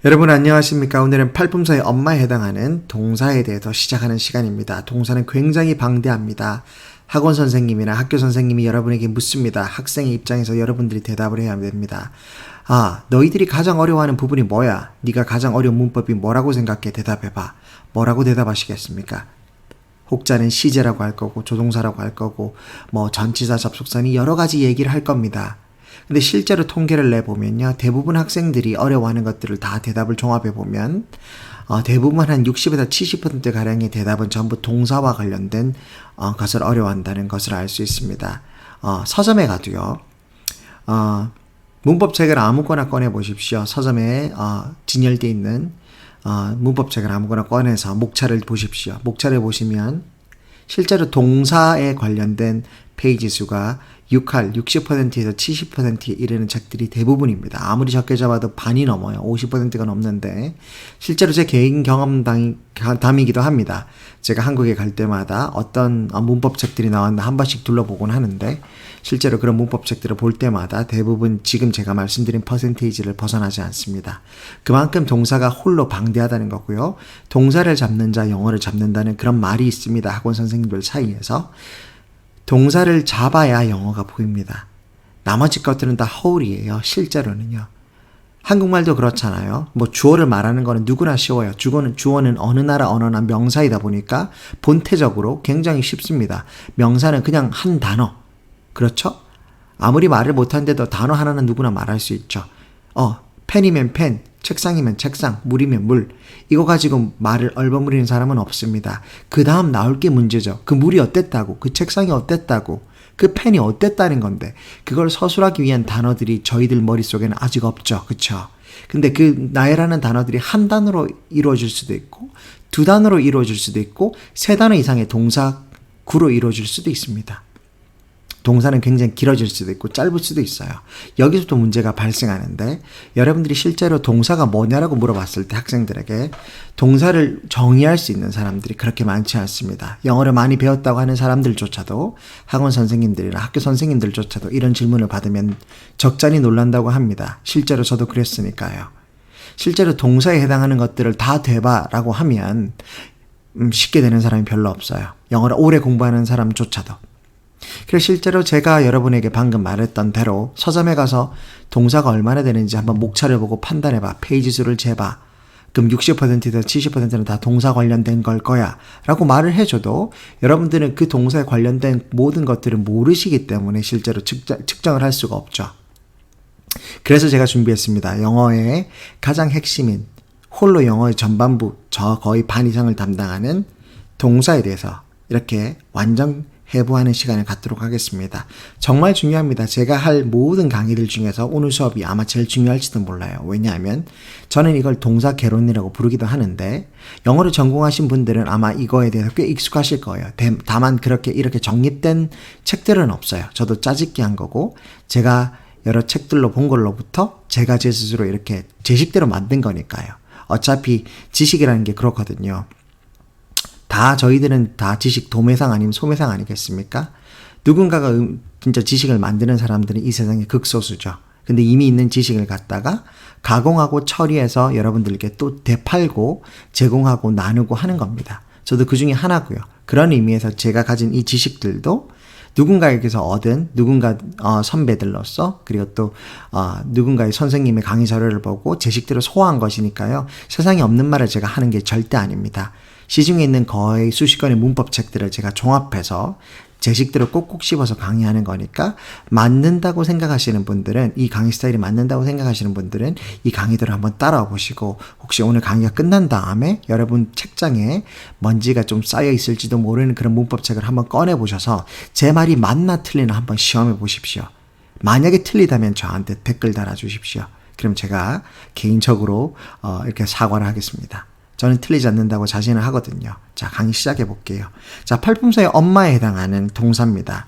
여러분 안녕하십니까? 오늘은 팔품사의 엄마에 해당하는 동사에 대해서 시작하는 시간입니다. 동사는 굉장히 방대합니다. 학원 선생님이나 학교 선생님이 여러분에게 묻습니다. 학생의 입장에서 여러분들이 대답을 해야 됩니다. 너희들이 가장 어려워하는 부분이 뭐야? 네가 가장 어려운 문법이 뭐라고 생각해? 대답해봐. 뭐라고 대답하시겠습니까? 혹자는 시제라고 할 거고 조동사라고 할 거고 전치사 접속사니 여러 가지 얘기를 할 겁니다. 근데 실제로 통계를 내보면요, 대부분 학생들이 어려워하는 것들을 다 대답을 종합해보면 대부분 한 60에서 70%가량의 대답은 전부 동사와 관련된 것을 어려워한다는 것을 알 수 있습니다. 서점에 가도요, 문법책을 아무거나 꺼내보십시오. 서점에 진열되어 있는 문법책을 아무거나 꺼내서 목차를 보십시오. 목차를 보시면 실제로 동사에 관련된 페이지 수가 60%에서 70%에 이르는 책들이 대부분입니다. 아무리 적게 잡아도 반이 넘어요. 50%가 넘는데 실제로 제 개인 경험담이기도 합니다. 제가 한국에 갈 때마다 어떤 문법책들이 나왔나 한 번씩 둘러보곤 하는데 실제로 그런 문법책들을 볼 때마다 대부분 지금 제가 말씀드린 퍼센테이지를 벗어나지 않습니다. 그만큼 동사가 홀로 방대하다는 거고요. 동사를 잡는 자 영어를 잡는다는 그런 말이 있습니다. 학원 선생님들 사이에서. 동사를 잡아야 영어가 보입니다. 나머지 것들은 다 허울이에요. 실제로는요. 한국말도 그렇잖아요. 주어를 말하는 거는 누구나 쉬워요. 주어는 어느 나라 언어나 명사이다 보니까 본태적으로 굉장히 쉽습니다. 명사는 그냥 한 단어. 그렇죠? 아무리 말을 못하는데도 단어 하나는 누구나 말할 수 있죠. 펜이면 펜, 책상이면 책상, 물이면 물. 이거 가지고 말을 얼버무리는 사람은 없습니다. 그 다음 나올 게 문제죠. 그 물이 어땠다고, 그 책상이 어땠다고, 그 펜이 어땠다는 건데 그걸 서술하기 위한 단어들이 저희들 머릿속에는 아직 없죠. 그쵸? 근데 그 나열하는 단어들이 한 단어로 이루어질 수도 있고 두 단어로 이루어질 수도 있고 세 단어 이상의 동사구로 이루어질 수도 있습니다. 동사는 굉장히 길어질 수도 있고 짧을 수도 있어요. 여기서도 문제가 발생하는데 여러분들이 실제로 동사가 뭐냐라고 물어봤을 때 학생들에게 동사를 정의할 수 있는 사람들이 그렇게 많지 않습니다. 영어를 많이 배웠다고 하는 사람들조차도 학원 선생님들이나 학교 선생님들조차도 이런 질문을 받으면 적잖이 놀란다고 합니다. 실제로 저도 그랬으니까요. 실제로 동사에 해당하는 것들을 다 돼봐라고 하면 쉽게 되는 사람이 별로 없어요. 영어를 오래 공부하는 사람조차도. 그래서 실제로 제가 여러분에게 방금 말했던 대로 서점에 가서 동사가 얼마나 되는지 한번 목차를 보고 판단해봐. 페이지 수를 재봐. 그럼 60%에서 70%는 다 동사 관련된 걸 거야 라고 말을 해줘도 여러분들은 그 동사에 관련된 모든 것들을 모르시기 때문에 실제로 측정을 할 수가 없죠. 그래서 제가 준비했습니다. 영어의 가장 핵심인 홀로 영어의 전반부, 거의 반 이상을 담당하는 동사에 대해서 이렇게 완전 해부하는 시간을 갖도록 하겠습니다. 정말 중요합니다. 제가 할 모든 강의들 중에서 오늘 수업이 아마 제일 중요할지도 몰라요. 왜냐하면 저는 이걸 동사 개론이라고 부르기도 하는데 영어를 전공하신 분들은 아마 이거에 대해서 꽤 익숙하실 거예요. 다만 이렇게 정립된 책들은 없어요. 저도 짜집기 한 거고 제가 여러 책들로 본 걸로부터 제가 제 스스로 이렇게 제 식대로 만든 거니까요. 어차피 지식이라는 게 그렇거든요. 저희들은 다 지식 도매상 아니면 소매상 아니겠습니까? 누군가가 진짜 지식을 만드는 사람들은 이 세상에 극소수죠. 근데 이미 있는 지식을 갖다가 가공하고 처리해서 여러분들께 또 되팔고 제공하고 나누고 하는 겁니다. 저도 그 중에 하나고요. 그런 의미에서 제가 가진 이 지식들도 누군가에게서 얻은 누군가 선배들로서 그리고 또 누군가의 선생님의 강의 자료를 보고 제 식대로 소화한 것이니까요. 세상에 없는 말을 제가 하는 게 절대 아닙니다. 시중에 있는 거의 수십 권의 문법책들을 제가 종합해서 제 식대로 꼭꼭 씹어서 강의하는 거니까 맞는다고 생각하시는 분들은 이 강의 스타일이 맞는다고 생각하시는 분들은 이 강의들을 한번 따라와 보시고 혹시 오늘 강의가 끝난 다음에 여러분 책장에 먼지가 좀 쌓여 있을지도 모르는 그런 문법책을 한번 꺼내 보셔서 제 말이 맞나 틀리나 한번 시험해 보십시오. 만약에 틀리다면 저한테 댓글 달아주십시오. 그럼 제가 개인적으로 이렇게 사과를 하겠습니다. 저는 틀리지 않는다고 자신을 하거든요. 자, 강의 시작해 볼게요. 자, 팔품사의 엄마에 해당하는 동사입니다.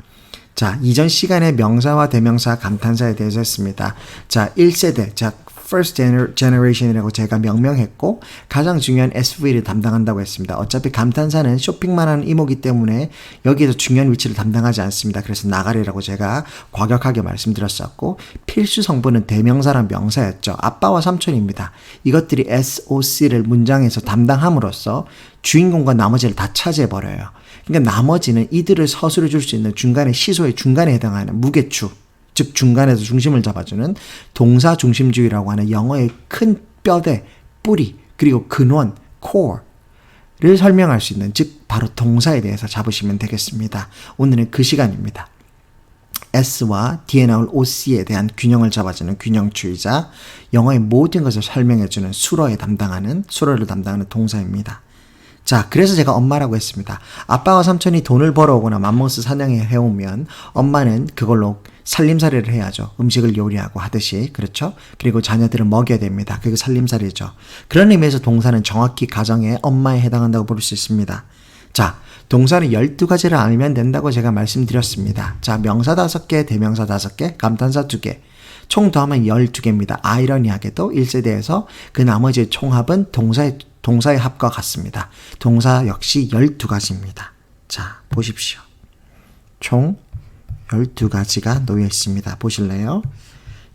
자, 이전 시간에 명사와 대명사, 감탄사에 대해서 했습니다. 자, 1세대, 자, first generation이라고 제가 명명했고 가장 중요한 SV를 담당한다고 했습니다. 어차피 감탄사는 쇼핑만 하는 이모기 때문에 여기에서 중요한 위치를 담당하지 않습니다. 그래서 나가리라고 제가 과격하게 말씀드렸었고 필수 성분은 대명사랑 명사였죠. 아빠와 삼촌입니다. 이것들이 SOC를 문장에서 담당함으로써 주인공과 나머지를 다 차지해버려요. 그러니까 나머지는 이들을 서술해 줄 수 있는 중간의 시소의 중간에 해당하는 무게추, 즉 중간에서 중심을 잡아주는 동사 중심주의라고 하는 영어의 큰 뼈대, 뿌리, 그리고 근원, core를 설명할 수 있는, 즉 바로 동사에 대해서 잡으시면 되겠습니다. 오늘은 그 시간입니다. S와 D에 나올 OC에 대한 균형을 잡아주는 균형주의자, 영어의 모든 것을 설명해주는 수로를 담당하는 동사입니다. 자, 그래서 제가 엄마라고 했습니다. 아빠와 삼촌이 돈을 벌어오거나 맘모스 사냥해 해오면 엄마는 그걸로 살림살이를 해야죠. 음식을 요리하고 하듯이. 그렇죠? 그리고 자녀들을 먹여야 됩니다. 그게 살림살이죠. 그런 의미에서 동사는 정확히 가정의 엄마에 해당한다고 볼 수 있습니다. 자, 동사는 12가지를 알면 된다고 제가 말씀드렸습니다. 자, 명사 5개, 대명사 5개, 감탄사 2개. 총 더하면 12개입니다. 아이러니하게도 1세대에서 그 나머지의 총합은 동사의 합과 같습니다. 동사 역시 12가지입니다. 자, 보십시오. 총 12가지가 놓여 있습니다. 보실래요?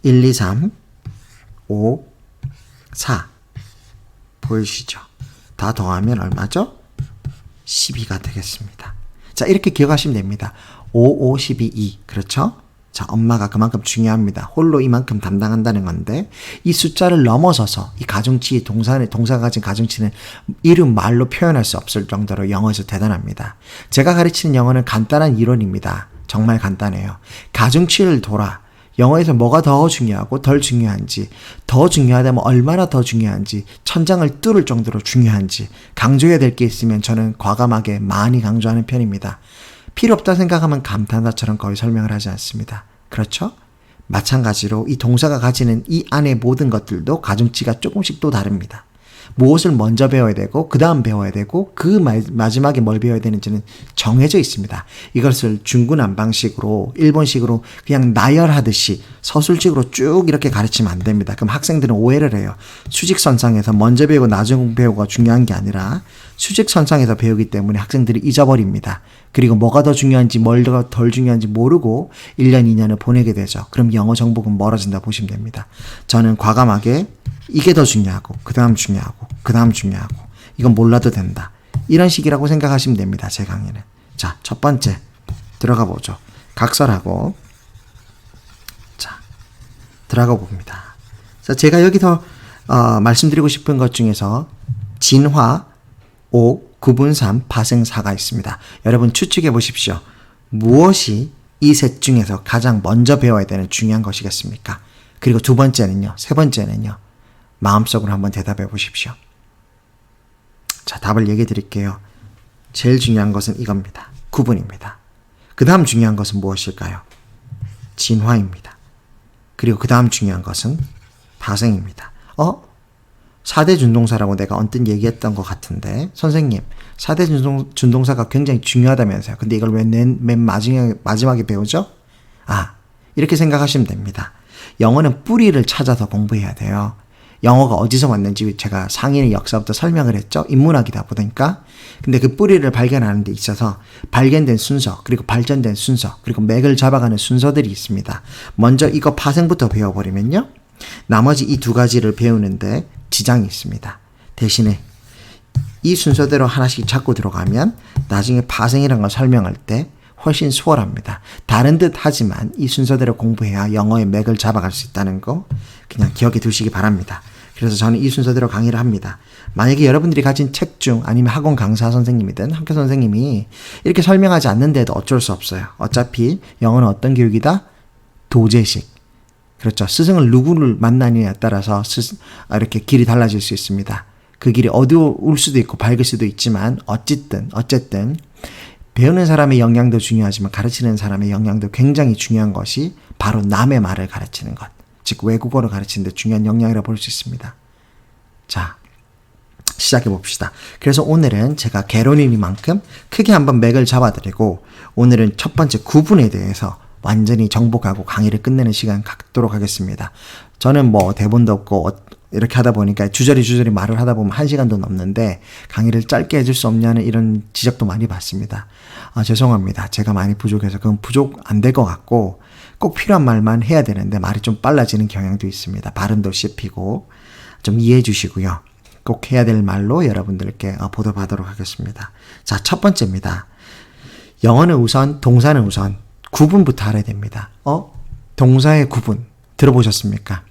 1, 2, 3, 5, 4. 보이시죠? 다 더하면 얼마죠? 12가 되겠습니다. 자, 이렇게 기억하시면 됩니다. 5, 5, 12, 2. 그렇죠? 자, 엄마가 그만큼 중요합니다. 홀로 이만큼 담당한다는 건데 이 숫자를 넘어서서 이 가중치, 동사가 가진 가중치는 이름 말로 표현할 수 없을 정도로 영어에서 대단합니다. 제가 가르치는 영어는 간단한 이론입니다. 정말 간단해요. 가중치를 돌아 영어에서 뭐가 더 중요하고 덜 중요한지, 더 중요하다면 얼마나 더 중요한지, 천장을 뚫을 정도로 중요한지 강조해야 될 게 있으면 저는 과감하게 많이 강조하는 편입니다. 필요 없다 생각하면 감탄사처럼 거의 설명을 하지 않습니다. 그렇죠? 마찬가지로 이 동사가 가지는 이 안의 모든 것들도 가중치가 조금씩 또 다릅니다. 무엇을 먼저 배워야 되고 그 다음 배워야 되고 그 마지막에 뭘 배워야 되는지는 정해져 있습니다. 이것을 중구난방식으로 일본식으로 그냥 나열하듯이 서술식으로 쭉 이렇게 가르치면 안 됩니다. 그럼 학생들은 오해를 해요. 수직선상에서 먼저 배우고 나중 배우고가 중요한 게 아니라 수직선상에서 배우기 때문에 학생들이 잊어버립니다. 그리고 뭐가 더 중요한지 뭘가 덜 중요한지 모르고 1년, 2년을 보내게 되죠. 그럼 영어 정복은 멀어진다 보시면 됩니다. 저는 과감하게 이게 더 중요하고 그 다음 중요하고 그 다음 중요하고 이건 몰라도 된다. 이런 식이라고 생각하시면 됩니다. 제 강의는. 자, 첫 번째 들어가 보죠. 각설하고 자, 들어가 봅니다. 자, 제가 여기서 말씀드리고 싶은 것 중에서 진화, 5, 구분 3, 파생 4가 있습니다. 여러분 추측해 보십시오. 무엇이 이 셋 중에서 가장 먼저 배워야 되는 중요한 것이겠습니까? 그리고 두 번째는요, 세 번째는요. 마음속으로 한번 대답해 보십시오. 자, 답을 얘기해 드릴게요. 제일 중요한 것은 이겁니다. 구분입니다. 그 다음 중요한 것은 무엇일까요? 진화입니다. 그리고 그 다음 중요한 것은 파생입니다. 4대 준동사라고 내가 언뜻 얘기했던 것 같은데 선생님 4대 준동사가 굉장히 중요하다면서요. 근데 이걸 왜 맨 마지막에 배우죠? 이렇게 생각하시면 됩니다. 영어는 뿌리를 찾아서 공부해야 돼요. 영어가 어디서 왔는지 제가 상인의 역사부터 설명을 했죠. 인문학이다 보니까. 근데 그 뿌리를 발견하는 데 있어서 발견된 순서, 그리고 발전된 순서, 그리고 맥을 잡아가는 순서들이 있습니다. 먼저 이거 파생부터 배워버리면요. 나머지 이 두 가지를 배우는데 지장이 있습니다. 대신에 이 순서대로 하나씩 찾고 들어가면 나중에 파생이라는 걸 설명할 때 훨씬 수월합니다. 다른 듯 하지만 이 순서대로 공부해야 영어의 맥을 잡아갈 수 있다는 거 그냥 기억해 두시기 바랍니다. 그래서 저는 이 순서대로 강의를 합니다. 만약에 여러분들이 가진 책 중 아니면 학원 강사 선생님이든 학교 선생님이 이렇게 설명하지 않는데도 어쩔 수 없어요. 어차피 영어는 어떤 교육이다? 도제식. 그렇죠. 스승을 누구를 만나느냐에 따라서 이렇게 길이 달라질 수 있습니다. 그 길이 어두울 수도 있고 밝을 수도 있지만 어쨌든 배우는 사람의 역량도 중요하지만 가르치는 사람의 역량도 굉장히 중요한 것이 바로 남의 말을 가르치는 것. 즉 외국어를 가르치는 데 중요한 역량이라고 볼 수 있습니다. 자, 시작해 봅시다. 그래서 오늘은 제가 개론이니만큼 크게 한번 맥을 잡아드리고 오늘은 첫 번째 구분에 대해서 완전히 정복하고 강의를 끝내는 시간 갖도록 하겠습니다. 저는 뭐 대본도 없고 이렇게 하다 보니까 주저리 말을 하다 보면 1시간도 넘는데 강의를 짧게 해줄 수 없냐는 이런 지적도 많이 받습니다. 죄송합니다. 제가 많이 부족해서 그건 부족 안 될 것 같고 꼭 필요한 말만 해야 되는데 말이 좀 빨라지는 경향도 있습니다. 발음도 씹히고 좀 이해해 주시고요. 꼭 해야 될 말로 여러분들께 보도받도록 하겠습니다. 자, 첫 번째입니다. 영어는 우선, 동사는 우선 구분부터 알아야 됩니다. 동사의 구분 들어보셨습니까?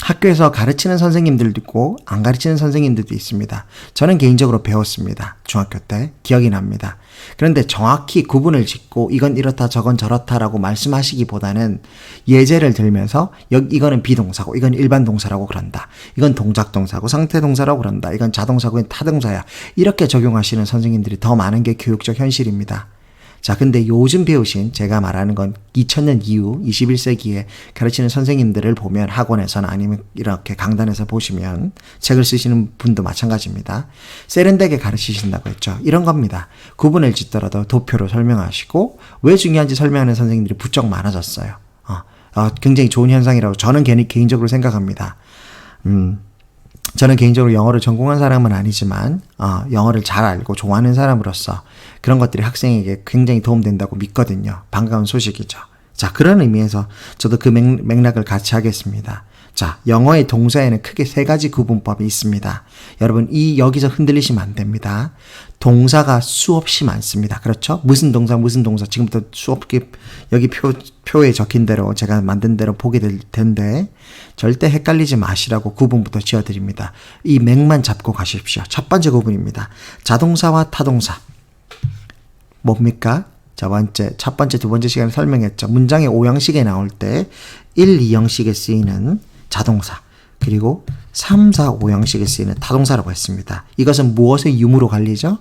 학교에서 가르치는 선생님들도 있고 안 가르치는 선생님들도 있습니다. 저는 개인적으로 배웠습니다. 중학교 때 기억이 납니다. 그런데 정확히 구분을 짓고 이건 이렇다 저건 저렇다라고 말씀하시기보다는 예제를 들면서 이거는 비동사고 이건 일반 동사라고 그런다. 이건 동작 동사고 상태 동사라고 그런다. 이건 자동사고 이건 타동사야. 이렇게 적용하시는 선생님들이 더 많은 게 교육적 현실입니다. 자, 근데 요즘 배우신 제가 말하는 건 2000년 이후 21세기에 가르치는 선생님들을 보면 학원에서나 아니면 이렇게 강단에서 보시면 책을 쓰시는 분도 마찬가지입니다. 세련되게 가르치신다고 했죠. 이런 겁니다. 구분을 짓더라도 도표로 설명하시고 왜 중요한지 설명하는 선생님들이 부쩍 많아졌어요. 굉장히 좋은 현상이라고 저는 개인적으로 생각합니다. 저는 개인적으로 영어를 전공한 사람은 아니지만 영어를 잘 알고 좋아하는 사람으로서 그런 것들이 학생에게 굉장히 도움된다고 믿거든요. 반가운 소식이죠. 자, 그런 의미에서 저도 그 맥락을 같이 하겠습니다. 자, 영어의 동사에는 크게 3가지 구분법이 있습니다. 여러분 여기서 흔들리시면 안 됩니다. 동사가 수없이 많습니다. 그렇죠? 무슨 동사 지금부터 수없게 여기 표에 적힌 대로 제가 만든 대로 보게 될 텐데 절대 헷갈리지 마시라고 구분부터 지어드립니다. 이 맥만 잡고 가십시오. 첫 번째 구분입니다. 자동사와 타동사. 뭡니까? 첫 번째, 두 번째 시간에 설명했죠. 문장의 5형식에 나올 때 1, 2형식에 쓰이는 자동사, 그리고 3, 4, 5형식에 쓰이는 타동사라고 했습니다. 이것은 무엇의 유무로 갈리죠?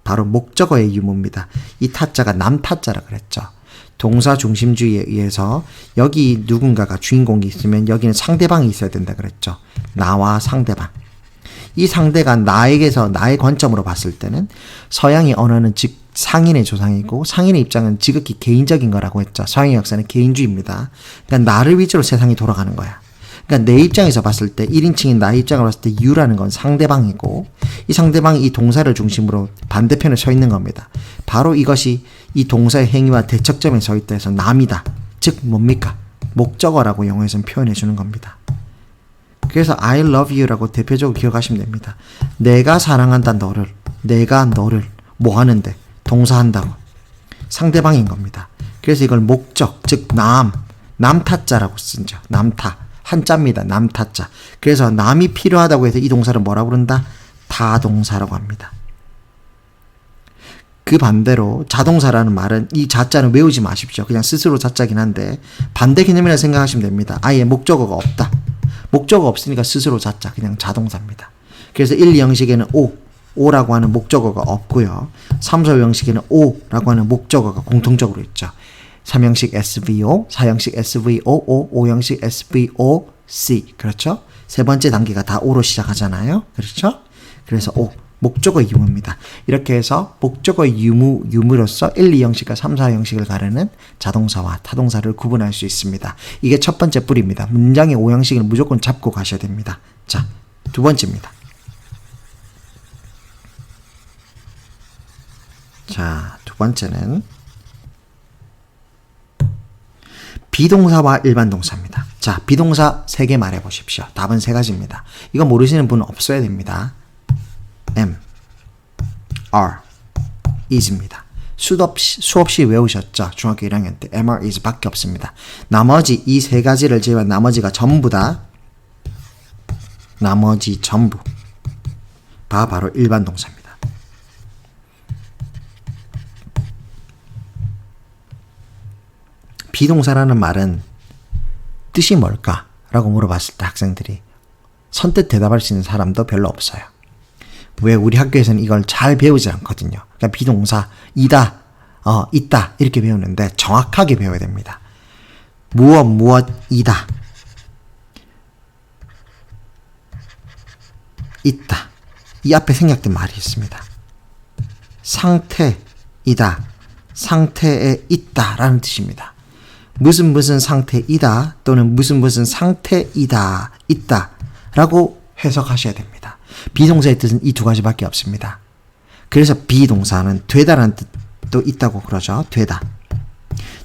바로 목적어의 유무입니다. 이 타자가 남타자라 그랬죠. 동사 중심주의에 의해서 여기 누군가가 주인공이 있으면 여기는 상대방이 있어야 된다 그랬죠. 나와 상대방. 이 상대가 나에게서 나의 관점으로 봤을 때는 서양의 언어는 즉 상인의 조상이고 상인의 입장은 지극히 개인적인 거라고 했죠. 서양의 역사는 개인주의입니다. 그러니까 나를 위주로 세상이 돌아가는 거야. 그러니까 내 입장에서 봤을 때 1인칭인 나의 입장으로 봤을 때 you라는 건 상대방이고 이 상대방이 이 동사를 중심으로 반대편에 서 있는 겁니다. 바로 이것이 이 동사의 행위와 대척점에 서 있다 해서 남이다. 즉 뭡니까? 목적어라고 영어에서는 표현해 주는 겁니다. 그래서 I love you라고 대표적으로 기억하시면 됩니다. 내가 사랑한다 너를. 내가 너를 뭐 하는데? 동사한다고. 상대방인 겁니다. 그래서 이걸 목적, 즉 남타자라고 쓰죠. 남타. 한자입니다. 남타자. 그래서 남이 필요하다고 해서 이 동사를 뭐라고 부른다? 타동사라고 합니다. 그 반대로 자동사라는 말은 이 자자는 외우지 마십시오. 그냥 스스로 자자긴 한데 반대 개념이라 생각하시면 됩니다. 아예 목적어가 없다. 목적어 없으니까 스스로 자자, 그냥 자동사입니다. 그래서 1, 2형식에는 오라고 하는 목적어가 없고요. 3, 4 형식에는 오라고 하는 목적어가 공통적으로 있죠. 3형식 SVO, 4형식 SVOO, 5형식 SVOC. 그렇죠? 세 번째 단계가 다 오로 시작하잖아요. 그렇죠? 그래서 목적어의 유무입니다. 이렇게 해서 목적어의 유무로서 1, 2형식과 3, 4형식을 가르는 자동사와 타동사를 구분할 수 있습니다. 이게 첫 번째 뿌리입니다. 문장의 5형식을 무조건 잡고 가셔야 됩니다. 자, 두 번째입니다. 자, 두 번째는 비동사와 일반 동사입니다. 자, 비동사 3개 말해 보십시오. 답은 3가지입니다. 이거 모르시는 분은 없어야 됩니다. am, are, is입니다. 수없이 외우셨죠? 중학교 1학년 때 am, are, is 밖에 없습니다. 나머지 이 3가지를 제외한 나머지가 전부 다 바로 일반 동사입니다. 비동사라는 말은 뜻이 뭘까? 라고 물어봤을 때 학생들이 선뜻 대답할 수 있는 사람도 별로 없어요. 왜? 우리 학교에서는 이걸 잘 배우지 않거든요. 그러니까 비동사, 이다, 있다 이렇게 배우는데 정확하게 배워야 됩니다. 무엇이다, 있다. 이 앞에 생략된 말이 있습니다. 상태이다, 상태에 있다라는 뜻입니다. 무슨 무슨 상태이다 또는 무슨 무슨 상태이다, 있다 라고 해석하셔야 됩니다. 비동사의 뜻은 이 두 가지밖에 없습니다. 그래서 비동사는 되다라는 뜻도 있다고 그러죠. 되다.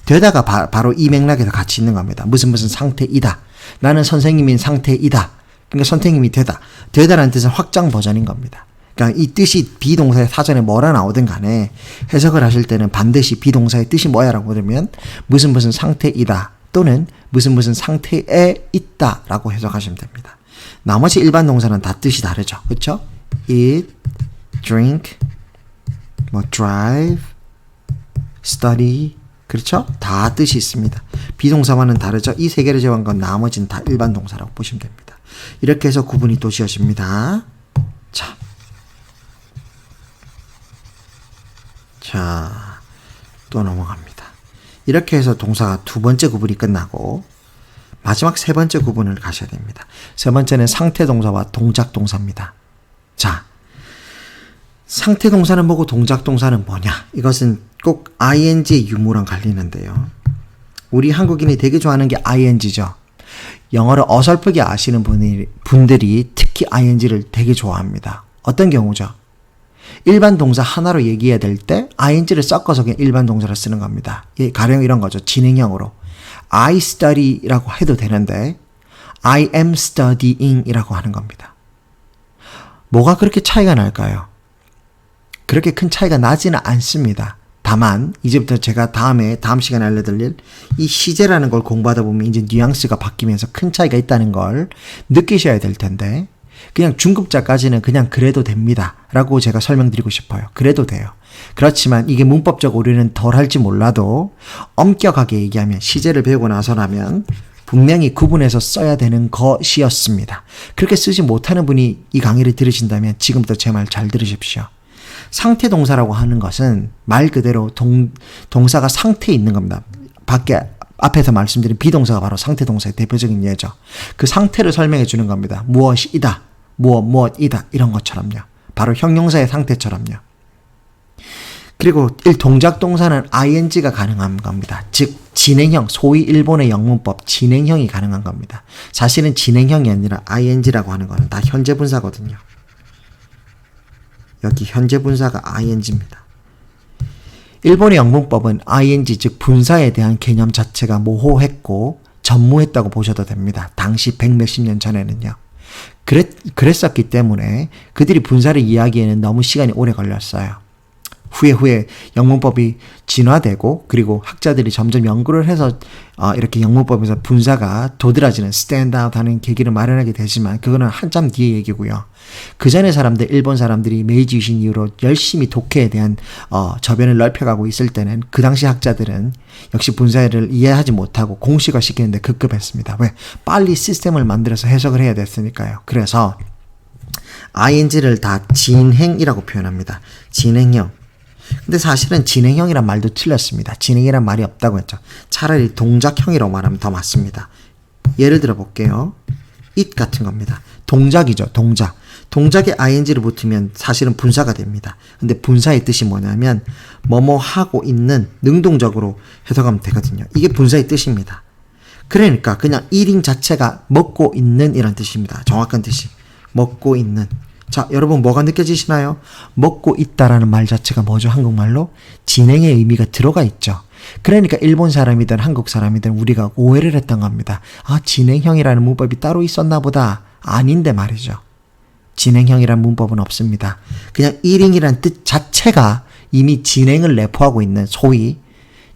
되다가 바로 이 맥락에서 같이 있는 겁니다. 무슨 무슨 상태이다. 나는 선생님인 상태이다. 그러니까 선생님이 되다. 되다라는 뜻은 확장 버전인 겁니다. 그러니까 이 뜻이 비동사의 사전에 뭐라 나오든 간에 해석을 하실 때는 반드시 비동사의 뜻이 뭐야라고 물으면 무슨 무슨 상태이다 또는 무슨 무슨 상태에 있다라고 해석하시면 됩니다. 나머지 일반 동사는 다 뜻이 다르죠. 그렇죠? eat, drink, 뭐 drive, study, 그렇죠? 다 뜻이 있습니다. 비동사와는 다르죠? 이 세 개를 제외한 건 나머지는 다 일반 동사라고 보시면 됩니다. 이렇게 해서 구분이 또 지어집니다. 자, 또 넘어갑니다. 이렇게 해서 동사가 두 번째 구분이 끝나고 마지막 세 번째 구분을 가셔야 됩니다. 세 번째는 상태 동사와 동작 동사입니다. 자, 상태 동사는 뭐고 동작 동사는 뭐냐? 이것은 꼭 ing의 유무랑 갈리는데요. 우리 한국인이 되게 좋아하는 게 ing죠. 영어를 어설프게 아시는 분들이 특히 ing를 되게 좋아합니다. 어떤 경우죠? 일반 동사 하나로 얘기해야 될 때 ing를 섞어서 그냥 일반 동사를 쓰는 겁니다. 가령 이런 거죠. 진행형으로 I study라고 해도 되는데 I am studying 이라고 하는 겁니다. 뭐가 그렇게 차이가 날까요? 그렇게 큰 차이가 나지는 않습니다. 다만 이제부터 제가 다음 시간에 알려드릴 이 시제라는 걸 공부하다 보면 이제 뉘앙스가 바뀌면서 큰 차이가 있다는 걸 느끼셔야 될 텐데 그냥 중급자까지는 그냥 그래도 됩니다 라고 제가 설명드리고 싶어요. 그래도 돼요. 그렇지만 이게 문법적 오류는 덜 할지 몰라도 엄격하게 얘기하면 시제를 배우고 나서라면 분명히 구분해서 써야 되는 것이었습니다. 그렇게 쓰지 못하는 분이 이 강의를 들으신다면 지금부터 제 말 잘 들으십시오. 상태 동사라고 하는 것은 말 그대로 동사가 상태에 있는 겁니다. 앞에서 말씀드린 비동사가 바로 상태 동사의 대표적인 예죠. 그 상태를 설명해 주는 겁니다. 무엇이다, 무엇이다 이런 것처럼요. 바로 형용사의 상태처럼요. 그리고 동작 동사는 ing가 가능한 겁니다. 즉 진행형, 소위 일본의 영문법 진행형이 가능한 겁니다. 사실은 진행형이 아니라 ing라고 하는 거는 다 현재 분사거든요. 여기 현재 분사가 ing입니다. 일본의 영문법은 ing 즉 분사에 대한 개념 자체가 모호했고 전무했다고 보셔도 됩니다. 당시 100몇십 년 전에는요. 그랬었기 때문에 그들이 분사를 이해하기에는 너무 시간이 오래 걸렸어요. 후에 영문법이 진화되고 그리고 학자들이 점점 연구를 해서 이렇게 영문법에서 분사가 도드라지는 스탠드아웃 하는 계기를 마련하게 되지만 그거는 한참 뒤의 얘기고요. 그 전에 일본 사람들이 메이지 유신 이후로 열심히 독해에 대한 저변을 넓혀가고 있을 때는 그 당시 학자들은 역시 분사를 이해하지 못하고 공식화 시키는데 급급했습니다. 왜? 빨리 시스템을 만들어서 해석을 해야 됐으니까요. 그래서 ing를 다 진행이라고 표현합니다. 진행형. 근데 사실은 진행형이란 말도 틀렸습니다. 진행이란 말이 없다고 했죠. 차라리 동작형이라고 말하면 더 맞습니다. 예를 들어 볼게요. it 같은 겁니다. 동작이죠. 동작. 동작에 ing를 붙으면 사실은 분사가 됩니다. 근데 분사의 뜻이 뭐냐면 뭐뭐 하고 있는 능동적으로 해석하면 되거든요. 이게 분사의 뜻입니다. 그러니까 그냥 eating 자체가 먹고 있는 이런 뜻입니다. 정확한 뜻이. 먹고 있는. 자, 여러분 뭐가 느껴지시나요? 먹고 있다라는 말 자체가 뭐죠? 한국말로? 진행의 의미가 들어가 있죠. 그러니까 일본 사람이든 한국 사람이든 우리가 오해를 했던 겁니다. 아, 진행형이라는 문법이 따로 있었나 보다. 아닌데 말이죠. 진행형이라는 문법은 없습니다. 그냥 eating이라는 뜻 자체가 이미 진행을 내포하고 있는 소위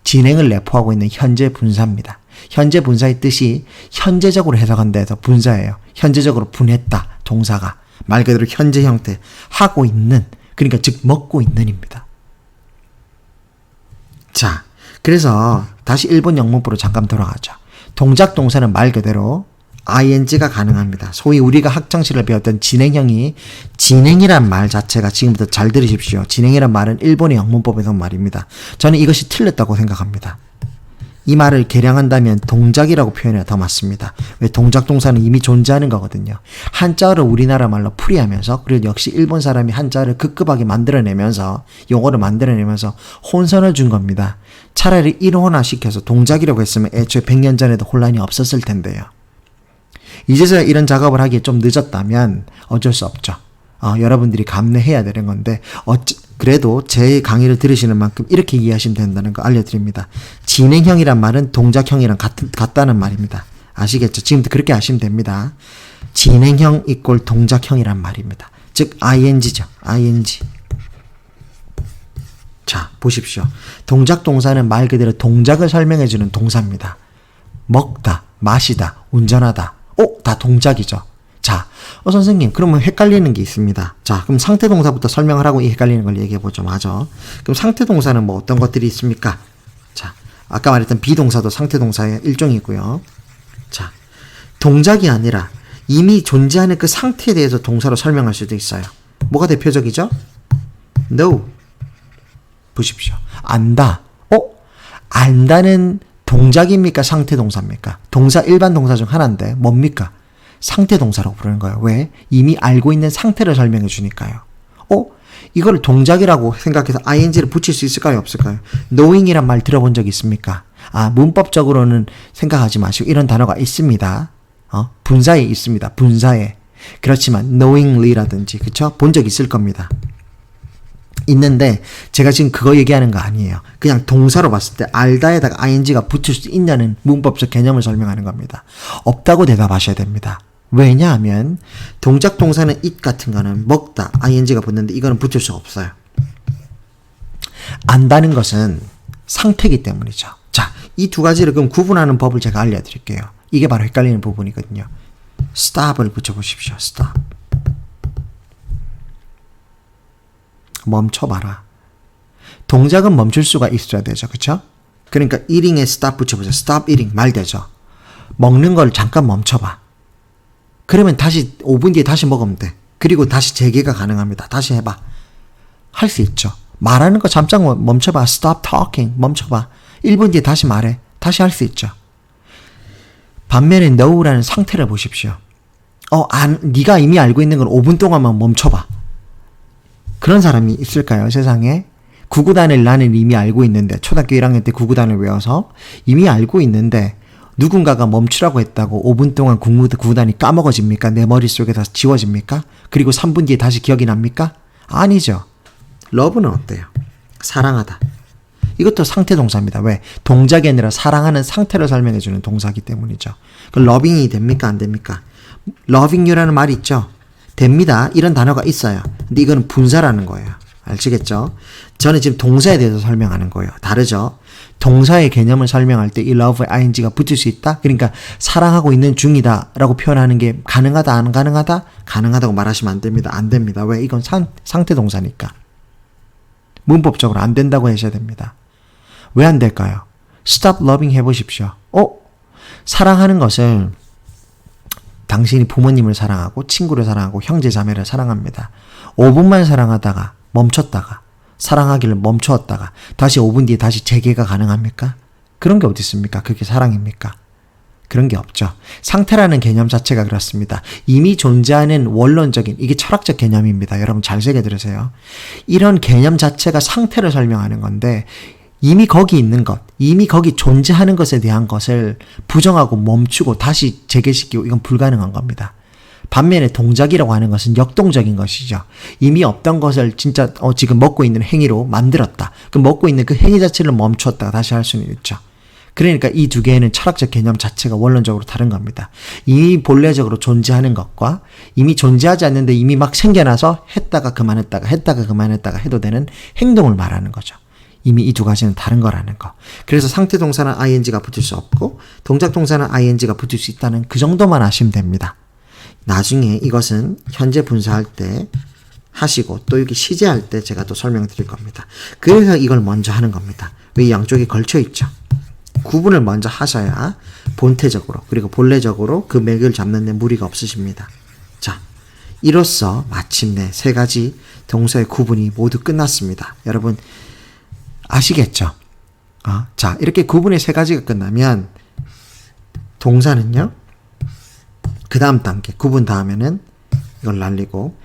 진행을 내포하고 있는 현재 분사입니다. 현재 분사의 뜻이 현재적으로 해석한다 해서 분사예요. 현재적으로 분했다. 동사가. 말 그대로 현재 형태, 하고 있는, 그러니까 즉 먹고 있는입니다. 자, 그래서 다시 일본 영문법으로 잠깐 돌아가죠. 동작 동사는 말 그대로 ing가 가능합니다. 소위 우리가 학창시절 배웠던 진행형이 진행이란 말 자체가 지금부터 잘 들으십시오. 진행이란 말은 일본의 영문법에서 말입니다. 저는 이것이 틀렸다고 생각합니다. 이 말을 개량한다면 동작이라고 표현해야 더 맞습니다. 왜 동작 동사는 이미 존재하는 거거든요. 한자어를 우리나라 말로 풀이하면서 그리고 역시 일본 사람이 한자어를 급급하게 만들어내면서 용어를 만들어내면서 혼선을 준 겁니다. 차라리 일본화 시켜서 동작이라고 했으면 애초에 100년 전에도 혼란이 없었을 텐데요. 이제서야 이런 작업을 하기에 좀 늦었다면 어쩔 수 없죠. 여러분들이 감내해야 되는 건데 그래도 제 강의를 들으시는 만큼 이렇게 이해하시면 된다는 거 알려드립니다. 진행형이란 말은 동작형이랑 같다는 말입니다. 아시겠죠? 지금도 그렇게 아시면 됩니다. 진행형 이꼴 동작형이란 말입니다. 즉 ing죠. ing. 자, 보십시오. 동작 동사는 말 그대로 동작을 설명해주는 동사입니다. 먹다, 마시다, 운전하다. 다 동작이죠. 자, 선생님, 그러면 헷갈리는 게 있습니다. 자, 그럼 상태 동사부터 설명을 하고 이 헷갈리는 걸 얘기해보죠. 맞아. 그럼 상태 동사는 뭐 어떤 것들이 있습니까? 자, 아까 말했던 비동사도 상태 동사의 일종이고요. 자, 동작이 아니라 이미 존재하는 그 상태에 대해서 동사로 설명할 수도 있어요. 뭐가 대표적이죠? know. 보십시오. 안다. 안다는 동작입니까? 상태 동사입니까? 동사 일반 동사 중 하나인데 뭡니까? 상태 동사라고 부르는 거예요. 왜? 이미 알고 있는 상태를 설명해 주니까요. 이걸 동작이라고 생각해서 ing를 붙일 수 있을까요? 없을까요? knowing이란 말 들어본 적 있습니까? 문법적으로는 생각하지 마시고 이런 단어가 있습니다. 분사에 있습니다. 분사에. 그렇지만 knowingly라든지 그쵸? 본 적 있을 겁니다. 있는데 제가 지금 그거 얘기하는 거 아니에요. 그냥 동사로 봤을 때 알다에다가 ing가 붙을 수 있냐는 문법적 개념을 설명하는 겁니다. 없다고 대답하셔야 됩니다. 왜냐하면 동작 동사는 it 같은 거는 먹다 ing가 붙는데 이거는 붙을 수 없어요. 안다는 것은 상태이기 때문이죠. 자, 이 두 가지를 그럼 구분하는 법을 제가 알려드릴게요. 이게 바로 헷갈리는 부분이거든요. stop을 붙여보십시오. stop. 멈춰봐라. 동작은 멈출 수가 있어야 되죠. 그쵸? 그러니까 eating에 stop 붙여보자. stop eating 말 되죠. 먹는 걸 잠깐 멈춰봐. 그러면 다시 5분 뒤에 다시 먹으면 돼. 그리고 다시 재개가 가능합니다. 다시 해봐. 할 수 있죠. 말하는 거 잠깐 멈춰봐. stop talking 멈춰봐. 1분 뒤에 다시 말해. 다시 할 수 있죠. 반면에 know라는 상태를 보십시오. 네가 이미 알고 있는 건 5분 동안만 멈춰봐. 그런 사람이 있을까요? 세상에? 구구단을 나는 이미 알고 있는데 초등학교 1학년 때 구구단을 외워서 이미 알고 있는데 누군가가 멈추라고 했다고 5분 동안 구구단이 까먹어집니까? 내 머릿속에서 지워집니까? 그리고 3분 뒤에 다시 기억이 납니까? 아니죠. 러브는 어때요? 사랑하다. 이것도 상태 동사입니다. 왜? 동작이 아니라 사랑하는 상태를 설명해주는 동사이기 때문이죠. 그 loving이 됩니까? 안 됩니까? loving you라는 말이 있죠. 됩니다. 이런 단어가 있어요. 근데 이거는 분사라는 거예요. 아시겠죠? 저는 지금 동사에 대해서 설명하는 거예요. 다르죠? 동사의 개념을 설명할 때 이 love에 ing가 붙을 수 있다? 그러니까 사랑하고 있는 중이다 라고 표현하는 게 가능하다? 안 가능하다? 가능하다고 말하시면 안 됩니다. 안 됩니다. 왜? 이건 상태 동사니까. 문법적으로 안 된다고 하셔야 됩니다. 왜 안 될까요? stop loving 해보십시오. 사랑하는 것을 당신이 부모님을 사랑하고 친구를 사랑하고 형제 자매를 사랑합니다. 5분만 사랑하다가 멈췄다가 사랑하기를 멈추었다가 다시 5분 뒤에 다시 재개가 가능합니까? 그런 게 어디 있습니까? 그게 사랑입니까? 그런 게 없죠. 상태라는 개념 자체가 그렇습니다. 이미 존재하는 원론적인 이게 철학적 개념입니다. 여러분 잘 새겨 들으세요. 이런 개념 자체가 상태를 설명하는 건데 이미 거기 있는 것, 이미 거기 존재하는 것에 대한 것을 부정하고 멈추고 다시 재개시키고 이건 불가능한 겁니다. 반면에 동작이라고 하는 것은 역동적인 것이죠. 이미 없던 것을 진짜 지금 먹고 있는 행위로 만들었다. 그 먹고 있는 그 행위 자체를 멈추었다가 다시 할 수는 있죠. 그러니까 이 두 개는 철학적 개념 자체가 원론적으로 다른 겁니다. 이미 본래적으로 존재하는 것과 이미 존재하지 않는데 이미 막 생겨나서 했다가 그만했다가 해도 되는 행동을 말하는 거죠. 이미 이 두 가지는 다른 거라는 거. 그래서 상태 동사는 ing가 붙을 수 없고 동작 동사는 ing가 붙을 수 있다는 그 정도만 아시면 됩니다. 나중에 이것은 현재 분사할 때 하시고 또 여기 시제할 때 제가 또 설명드릴 겁니다. 그래서 이걸 먼저 하는 겁니다. 왜 양쪽이 걸쳐 있죠? 구분을 먼저 하셔야 본태적으로 그리고 본래적으로 그 맥을 잡는 데 무리가 없으십니다. 자, 이로써 마침내 세 가지 동사의 구분이 모두 끝났습니다. 여러분 아시겠죠? 자, 이렇게 구분의 세 가지가 끝나면 동사는요. 그 다음 단계 구분 다음에는 이걸 날리고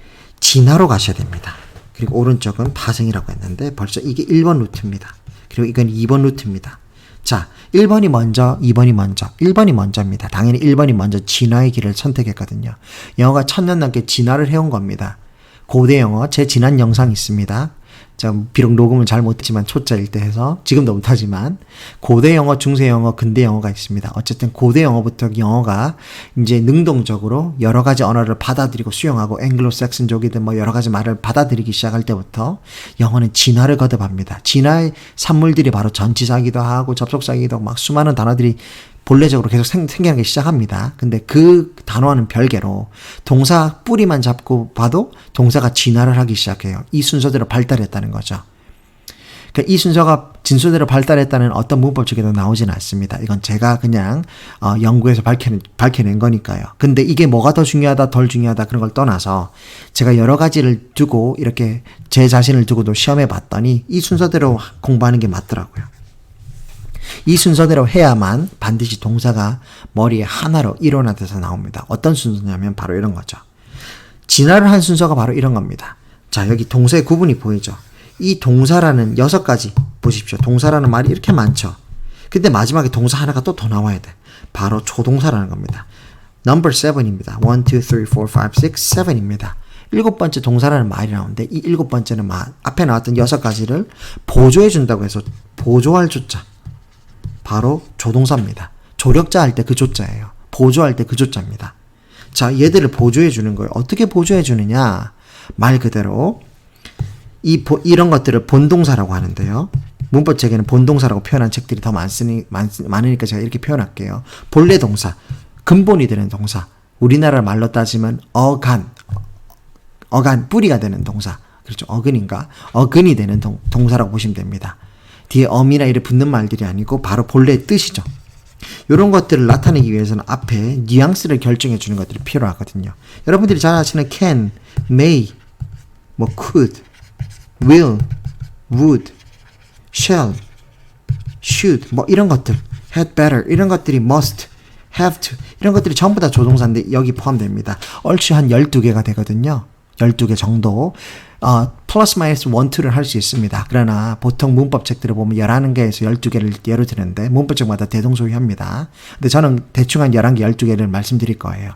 진화로 가셔야 됩니다. 그리고 오른쪽은 파생이라고 했는데 벌써 이게 1번 루트입니다. 그리고 이건 2번 루트입니다. 자, 1번이 먼저, 2번이 먼저, 1번이 먼저입니다. 당연히 1번이 먼저 진화의 길을 선택했거든요. 영어가 1000년 넘게 진화를 해온 겁니다. 고대 영어 제 지난 영상이 있습니다. 제가 비록 녹음은 잘 못했지만 초짜일 때 해서 지금도 못하지만 고대 영어, 중세 영어, 근대 영어가 있습니다. 어쨌든 고대 영어부터 영어가 이제 능동적으로 여러 가지 언어를 받아들이고 수용하고 앵글로색슨족이든 뭐 여러 가지 말을 받아들이기 시작할 때부터 영어는 진화를 거듭합니다. 진화의 산물들이 바로 전치사기도 하고 접속사기도 하고 막 수많은 단어들이 본래적으로 계속 생겨나기 시작합니다. 근데 그 단어와는 별개로 동사 뿌리만 잡고 봐도 동사가 진화를 하기 시작해요. 이 순서대로 발달했다는 거죠. 그러니까 이 순서가 진수대로 발달했다는 어떤 문법책에도 나오진 않습니다. 이건 제가 그냥 연구해서 밝혀낸 거니까요. 근데 이게 뭐가 더 중요하다 덜 중요하다 그런 걸 떠나서 제가 여러 가지를 두고 이렇게 제 자신을 두고도 시험해 봤더니 이 순서대로 공부하는 게 맞더라고요. 이 순서대로 해야만 반드시 동사가 머리에 하나로 일원화돼서 나옵니다. 어떤 순서냐면 바로 이런 거죠. 진화를 한 순서가 바로 이런 겁니다. 자, 여기 동사의 구분이 보이죠. 이 동사라는 6가지 보십시오. 동사라는 말이 이렇게 많죠. 근데 마지막에 동사 하나가 또 더 나와야 돼. 바로 조동사라는 겁니다. number 7입니다. 1, 2, 3, 4, 5, 6, 7입니다. 7번째 동사라는 말이 나오는데 이 7번째는 앞에 나왔던 6가지를 보조해 준다고 해서 보조할 조자. 바로 조동사입니다. 조력자 할 때 그 조자예요. 보조할 때 그 조자입니다. 자, 얘들을 보조해 주는 거예요. 어떻게 보조해 주느냐? 말 그대로 이런 것들을 본동사라고 하는데요. 문법책에는 본동사라고 표현한 책들이 더 많으니까 제가 이렇게 표현할게요. 본래 동사, 근본이 되는 동사. 우리나라 말로 따지면 어간, 뿌리가 되는 동사. 그렇죠. 어근인가? 어근이 되는 동사라고 보시면 됩니다. 뒤에 엄이나 이래 붙는 말들이 아니고 바로 본래의 뜻이죠. 이런 것들을 나타내기 위해서는 앞에 뉘앙스를 결정해 주는 것들이 필요하거든요. 여러분들이 잘 아시는 can, may, 뭐 could, will, would, shall, should 뭐 이런 것들, had better 이런 것들이 must, have to 이런 것들이 전부 다 조동사인데 여기 포함됩니다. 얼추 한 12개가 되거든요. 12개 정도. 플러스 마이너스 1, 2를 할 수 있습니다. 그러나 보통 문법책들을 보면 11개에서 12개를 예로 드는데 문법책마다 대동소이합니다. 근데 저는 대충 한 11개, 12개를 말씀드릴 거예요.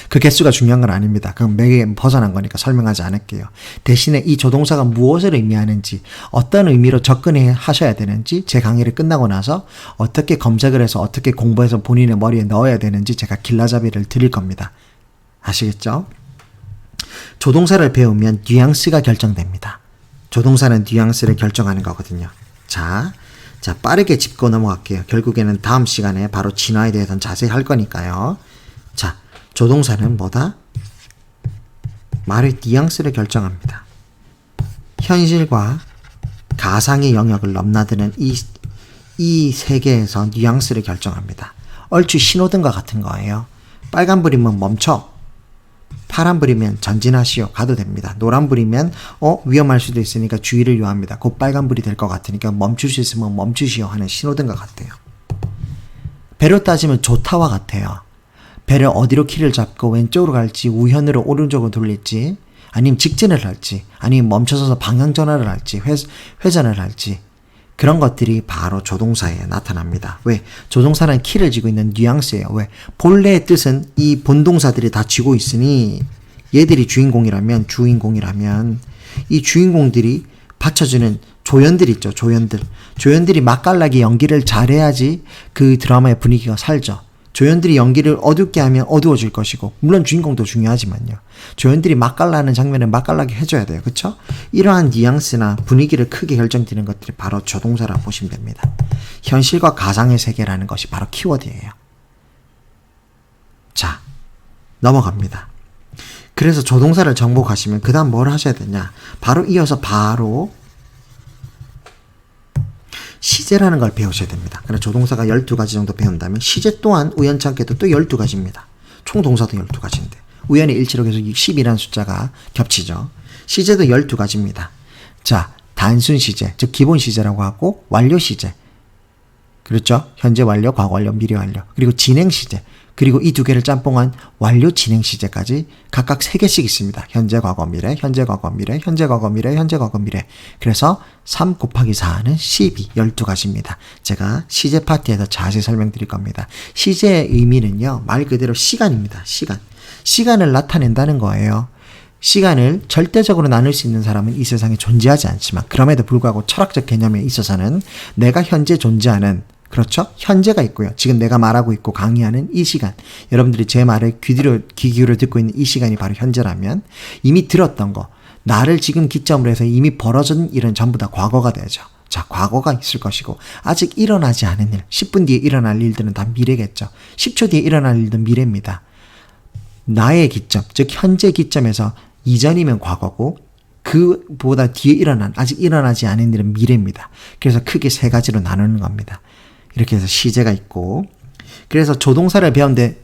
그 개수가 중요한 건 아닙니다. 그건 매개 벗어난 거니까 설명하지 않을게요. 대신에 이 조동사가 무엇을 의미하는지 어떤 의미로 접근해 하셔야 되는지 제 강의를 끝나고 나서 어떻게 검색을 해서 어떻게 공부해서 본인의 머리에 넣어야 되는지 제가 길라잡이를 드릴 겁니다. 아시겠죠? 조동사를 배우면 뉘앙스가 결정됩니다. 조동사는 뉘앙스를 결정하는 거거든요. 자, 빠르게 짚고 넘어갈게요. 결국에는 다음 시간에 바로 진화에 대해서는 자세히 할 거니까요. 자, 조동사는 뭐다? 말의 뉘앙스를 결정합니다. 현실과 가상의 영역을 넘나드는 이 세계에서 뉘앙스를 결정합니다. 얼추 신호등과 같은 거예요. 빨간불이면 멈춰. 파란불이면 전진하시오. 가도 됩니다. 노란불이면 위험할 수도 있으니까 주의를 요합니다. 곧 빨간불이 될 것 같으니까 멈출 수 있으면 멈추시오 하는 신호등과 같아요. 배로 따지면 조타와 같아요. 배를 어디로 키를 잡고 왼쪽으로 갈지 우현으로 오른쪽으로 돌릴지 아니면 직진을 할지 아니면 멈춰서서 방향전환을 할지 회전을 할지 그런 것들이 바로 조동사에 나타납니다. 왜? 조동사는 키를 쥐고 있는 뉘앙스예요. 왜? 본래의 뜻은 이 본동사들이 다 쥐고 있으니 얘들이 주인공이라면 이 주인공들이 받쳐주는 조연들 있죠. 조연들이 맛깔나게 연기를 잘해야지 그 드라마의 분위기가 살죠. 조연들이 연기를 어둡게 하면 어두워질 것이고 물론 주인공도 중요하지만요. 조연들이 맛깔나는 장면을 맛깔나게 해줘야 돼요. 그렇죠? 이러한 뉘앙스나 분위기를 크게 결정짓는 것들이 바로 조동사라고 보시면 됩니다. 현실과 가상의 세계라는 것이 바로 키워드예요. 자, 넘어갑니다. 그래서 조동사를 정복하시면 그 다음 뭘 하셔야 되냐. 바로 이어서 시제라는 걸 배우셔야 됩니다. 그래서 조동사가 12가지 정도 배운다면 시제 또한 우연찮게도 또 12가지입니다. 총 동사도 12가지인데 우연히 일치로 계속 10이라는 숫자가 겹치죠. 시제도 12가지입니다. 자, 단순 시제, 즉 기본 시제라고 하고 완료 시제. 그렇죠? 현재 완료, 과거 완료, 미래 완료. 그리고 진행 시제. 그리고 이 두 개를 짬뽕한 완료 진행 시제까지 각각 3개씩 있습니다. 현재, 과거, 미래, 현재, 과거, 미래, 현재, 과거, 미래, 현재, 과거, 미래. 그래서 3 곱하기 4는 12, 12가지입니다. 제가 시제 파트에서 자세히 설명드릴 겁니다. 시제의 의미는요, 말 그대로 시간입니다. 시간. 시간을 나타낸다는 거예요. 시간을 절대적으로 나눌 수 있는 사람은 이 세상에 존재하지 않지만, 그럼에도 불구하고 철학적 개념에 있어서는 내가 현재 존재하는, 그렇죠? 현재가 있고요. 지금 내가 말하고 있고 강의하는 이 시간, 여러분들이 제 말을 귀 기울여 듣고 있는 이 시간이 바로 현재라면, 이미 들었던 거, 나를 지금 기점으로 해서 이미 벌어진 일은 전부 다 과거가 되죠. 자, 과거가 있을 것이고, 아직 일어나지 않은 일, 10분 뒤에 일어날 일들은 다 미래겠죠. 10초 뒤에 일어날 일도 미래입니다. 나의 기점, 즉 현재 기점에서 이전이면 과거고, 그보다 뒤에 아직 일어나지 않은 일은 미래입니다. 그래서 크게 3가지로 나누는 겁니다. 이렇게 해서 시제가 있고, 그래서 조동사를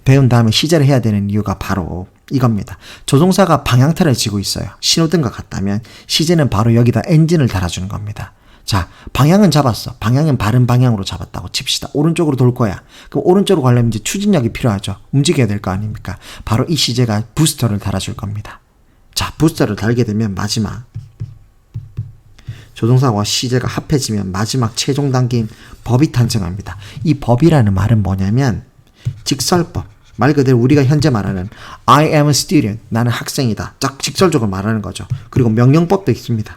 배운 다음에 시제를 해야 되는 이유가 바로 이겁니다. 조동사가 방향타를 지고 있어요. 신호등과 같다면 시제는 바로 여기다 엔진을 달아주는 겁니다. 자, 방향은 잡았어. 방향은 바른 방향으로 잡았다고 칩시다. 오른쪽으로 돌 거야. 그럼 오른쪽으로 가려면 이제 추진력이 필요하죠. 움직여야 될 거 아닙니까? 바로 이 시제가 부스터를 달아줄 겁니다. 자, 부스터를 달게 되면 마지막, 조동사와 시제가 합해지면 마지막 최종 단계인 법이 탄생합니다. 이 법이라는 말은 뭐냐면 직설법. 말 그대로 우리가 현재 말하는 I am a student. 나는 학생이다. 딱 직설적으로 말하는 거죠. 그리고 명령법도 있습니다.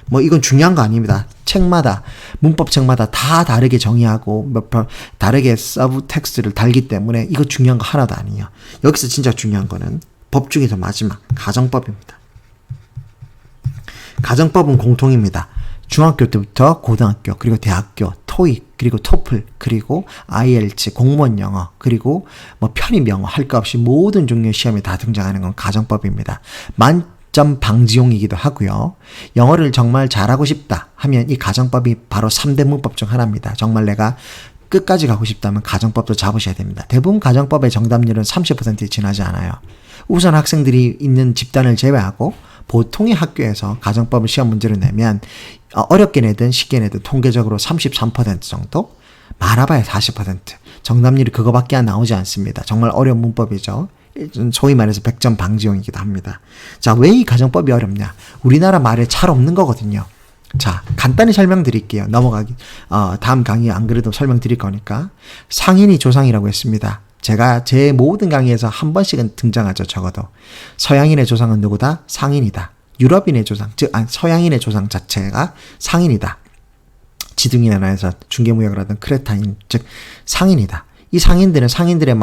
뭐 이건 중요한 거 아닙니다. 책마다, 문법책마다 다 다르게 정의하고 다르게 서브 텍스트를 달기 때문에 이거 중요한 거 하나도 아니에요. 여기서 진짜 중요한 거는 법 중에서 마지막 가정법입니다. 가정법은 공통입니다. 중학교 때부터 고등학교, 그리고 대학교, 토익, 그리고 토플, 그리고 IELTS, 공무원 영어, 그리고 뭐 편입 영어 할 것 없이 모든 종류의 시험에 다 등장하는 건 가정법입니다. 만점 방지용이기도 하고요. 영어를 정말 잘하고 싶다 하면 이 가정법이 바로 3대 문법 중 하나입니다. 정말 내가 끝까지 가고 싶다면 가정법도 잡으셔야 됩니다. 대부분 가정법의 정답률은 30%에 지나지 않아요. 우선 학생들이 있는 집단을 제외하고 보통의 학교에서 가정법을 시험 문제로 내면 어렵게 내든 쉽게 내든 통계적으로 33% 정도, 많아봐야 40%. 정답률이 그거밖에 안 나오지 않습니다. 정말 어려운 문법이죠. 소위 말해서 100점 방지용이기도 합니다. 자, 왜 이 가정법이 어렵냐? 우리나라 말에 잘 없는 거거든요. 자, 간단히 설명드릴게요. 다음 강의에 안 그래도 설명드릴 거니까. 상인이 조상이라고 했습니다. 제가 제 모든 강의에서 한 번씩은 등장하죠, 적어도. 서양인의 조상은 누구다? 상인이다. 유럽인의 조상, 즉 서양인의 조상 자체가 상인이다. 지중해 나라에서 중개무역을 하던 크레타인, 즉 상인이다. 이 상인들은 상인들의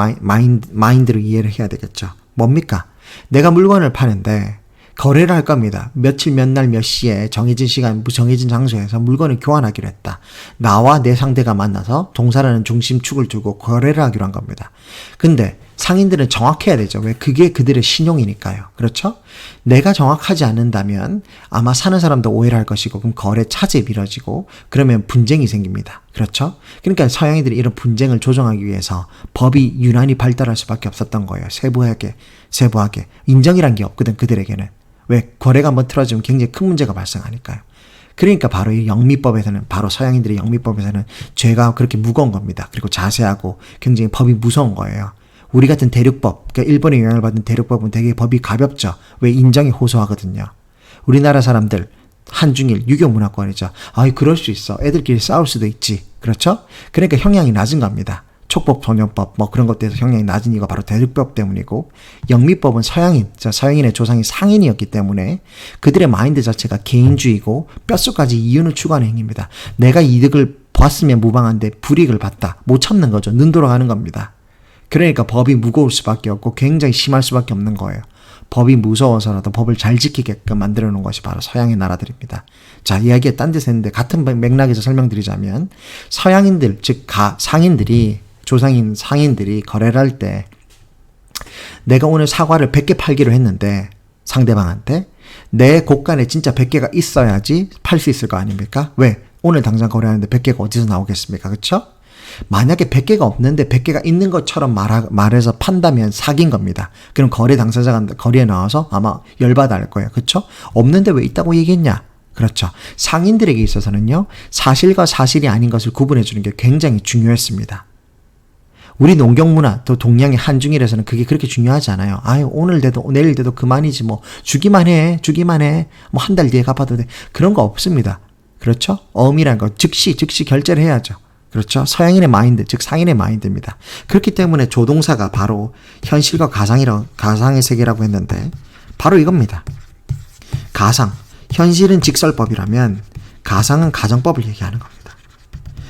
마인드를 이해를 해야 되겠죠. 뭡니까? 내가 물건을 파는데 거래를 할 겁니다. 며칠 몇 날 몇 시에 정해진 시간 정해진 장소에서 물건을 교환하기로 했다. 나와 내 상대가 만나서 동사라는 중심축을 두고 거래를 하기로 한 겁니다. 근데 상인들은 정확해야 되죠. 왜? 그게 그들의 신용이니까요. 그렇죠? 내가 정확하지 않는다면 아마 사는 사람도 오해를 할 것이고, 그럼 거래 차질이 미뤄지고, 그러면 분쟁이 생깁니다. 그렇죠? 그러니까 서양인들이 이런 분쟁을 조정하기 위해서 법이 유난히 발달할 수밖에 없었던 거예요. 세부하게. 인정이란 게 없거든, 그들에게는. 왜? 거래가 한번 틀어지면 굉장히 큰 문제가 발생하니까요. 그러니까 바로 이 영미법에서는, 바로 서양인들의 영미법에서는 죄가 그렇게 무거운 겁니다. 그리고 자세하고 굉장히 법이 무서운 거예요. 우리 같은 대륙법, 그러니까 일본의 영향을 받은 대륙법은 되게 법이 가볍죠. 왜? 인정이 호소하거든요. 우리나라 사람들, 한중일, 유교 문화권이죠. 그럴 수 있어. 애들끼리 싸울 수도 있지. 그렇죠? 그러니까 형량이 낮은 겁니다. 촉법, 전염법, 뭐 그런 것들에서 형량이 낮은 이유가 바로 대륙법 때문이고, 영미법은 서양인의 조상이 상인이었기 때문에 그들의 마인드 자체가 개인주의고 뼛속까지 이윤을 추구하는 행위입니다. 내가 이득을 봤으면 무방한데 불이익을 봤다. 못 참는 거죠. 눈 돌아가는 겁니다. 그러니까 법이 무거울 수밖에 없고 굉장히 심할 수밖에 없는 거예요. 법이 무서워서라도 법을 잘 지키게끔 만들어 놓은 것이 바로 서양의 나라들입니다. 자, 이야기가 딴 데서 했는데 같은 맥락에서 설명드리자면, 서양인들, 즉 상인들이, 조상인 상인들이 거래를 할 때 내가 오늘 사과를 100개 팔기로 했는데 상대방한테 내 곳간에 진짜 100개가 있어야지 팔 수 있을 거 아닙니까? 왜? 오늘 당장 거래하는데 100개가 어디서 나오겠습니까? 그렇죠? 만약에 100개가 없는데 100개가 있는 것처럼 말해서 판다면 사기인 겁니다. 그럼 거래 당사자가 거리에 나와서 아마 열받아 할 거예요. 그렇죠? 없는데 왜 있다고 얘기했냐? 그렇죠. 상인들에게 있어서는요, 사실과 사실이 아닌 것을 구분해 주는 게 굉장히 중요했습니다. 우리 농경문화, 또 동양의 한중일에서는 그게 그렇게 중요하지 않아요. 아유, 오늘 돼도, 내일 돼도 그만이지, 뭐, 주기만 해. 뭐, 한 달 뒤에 갚아도 돼. 그런 거 없습니다. 그렇죠? 어음이란 거, 즉시 결제를 해야죠. 그렇죠? 서양인의 마인드, 즉 상인의 마인드입니다. 그렇기 때문에 조동사가 바로 현실과 가상의 세계라고 했는데, 바로 이겁니다. 가상. 현실은 직설법이라면, 가상은 가정법을 얘기하는 겁니다.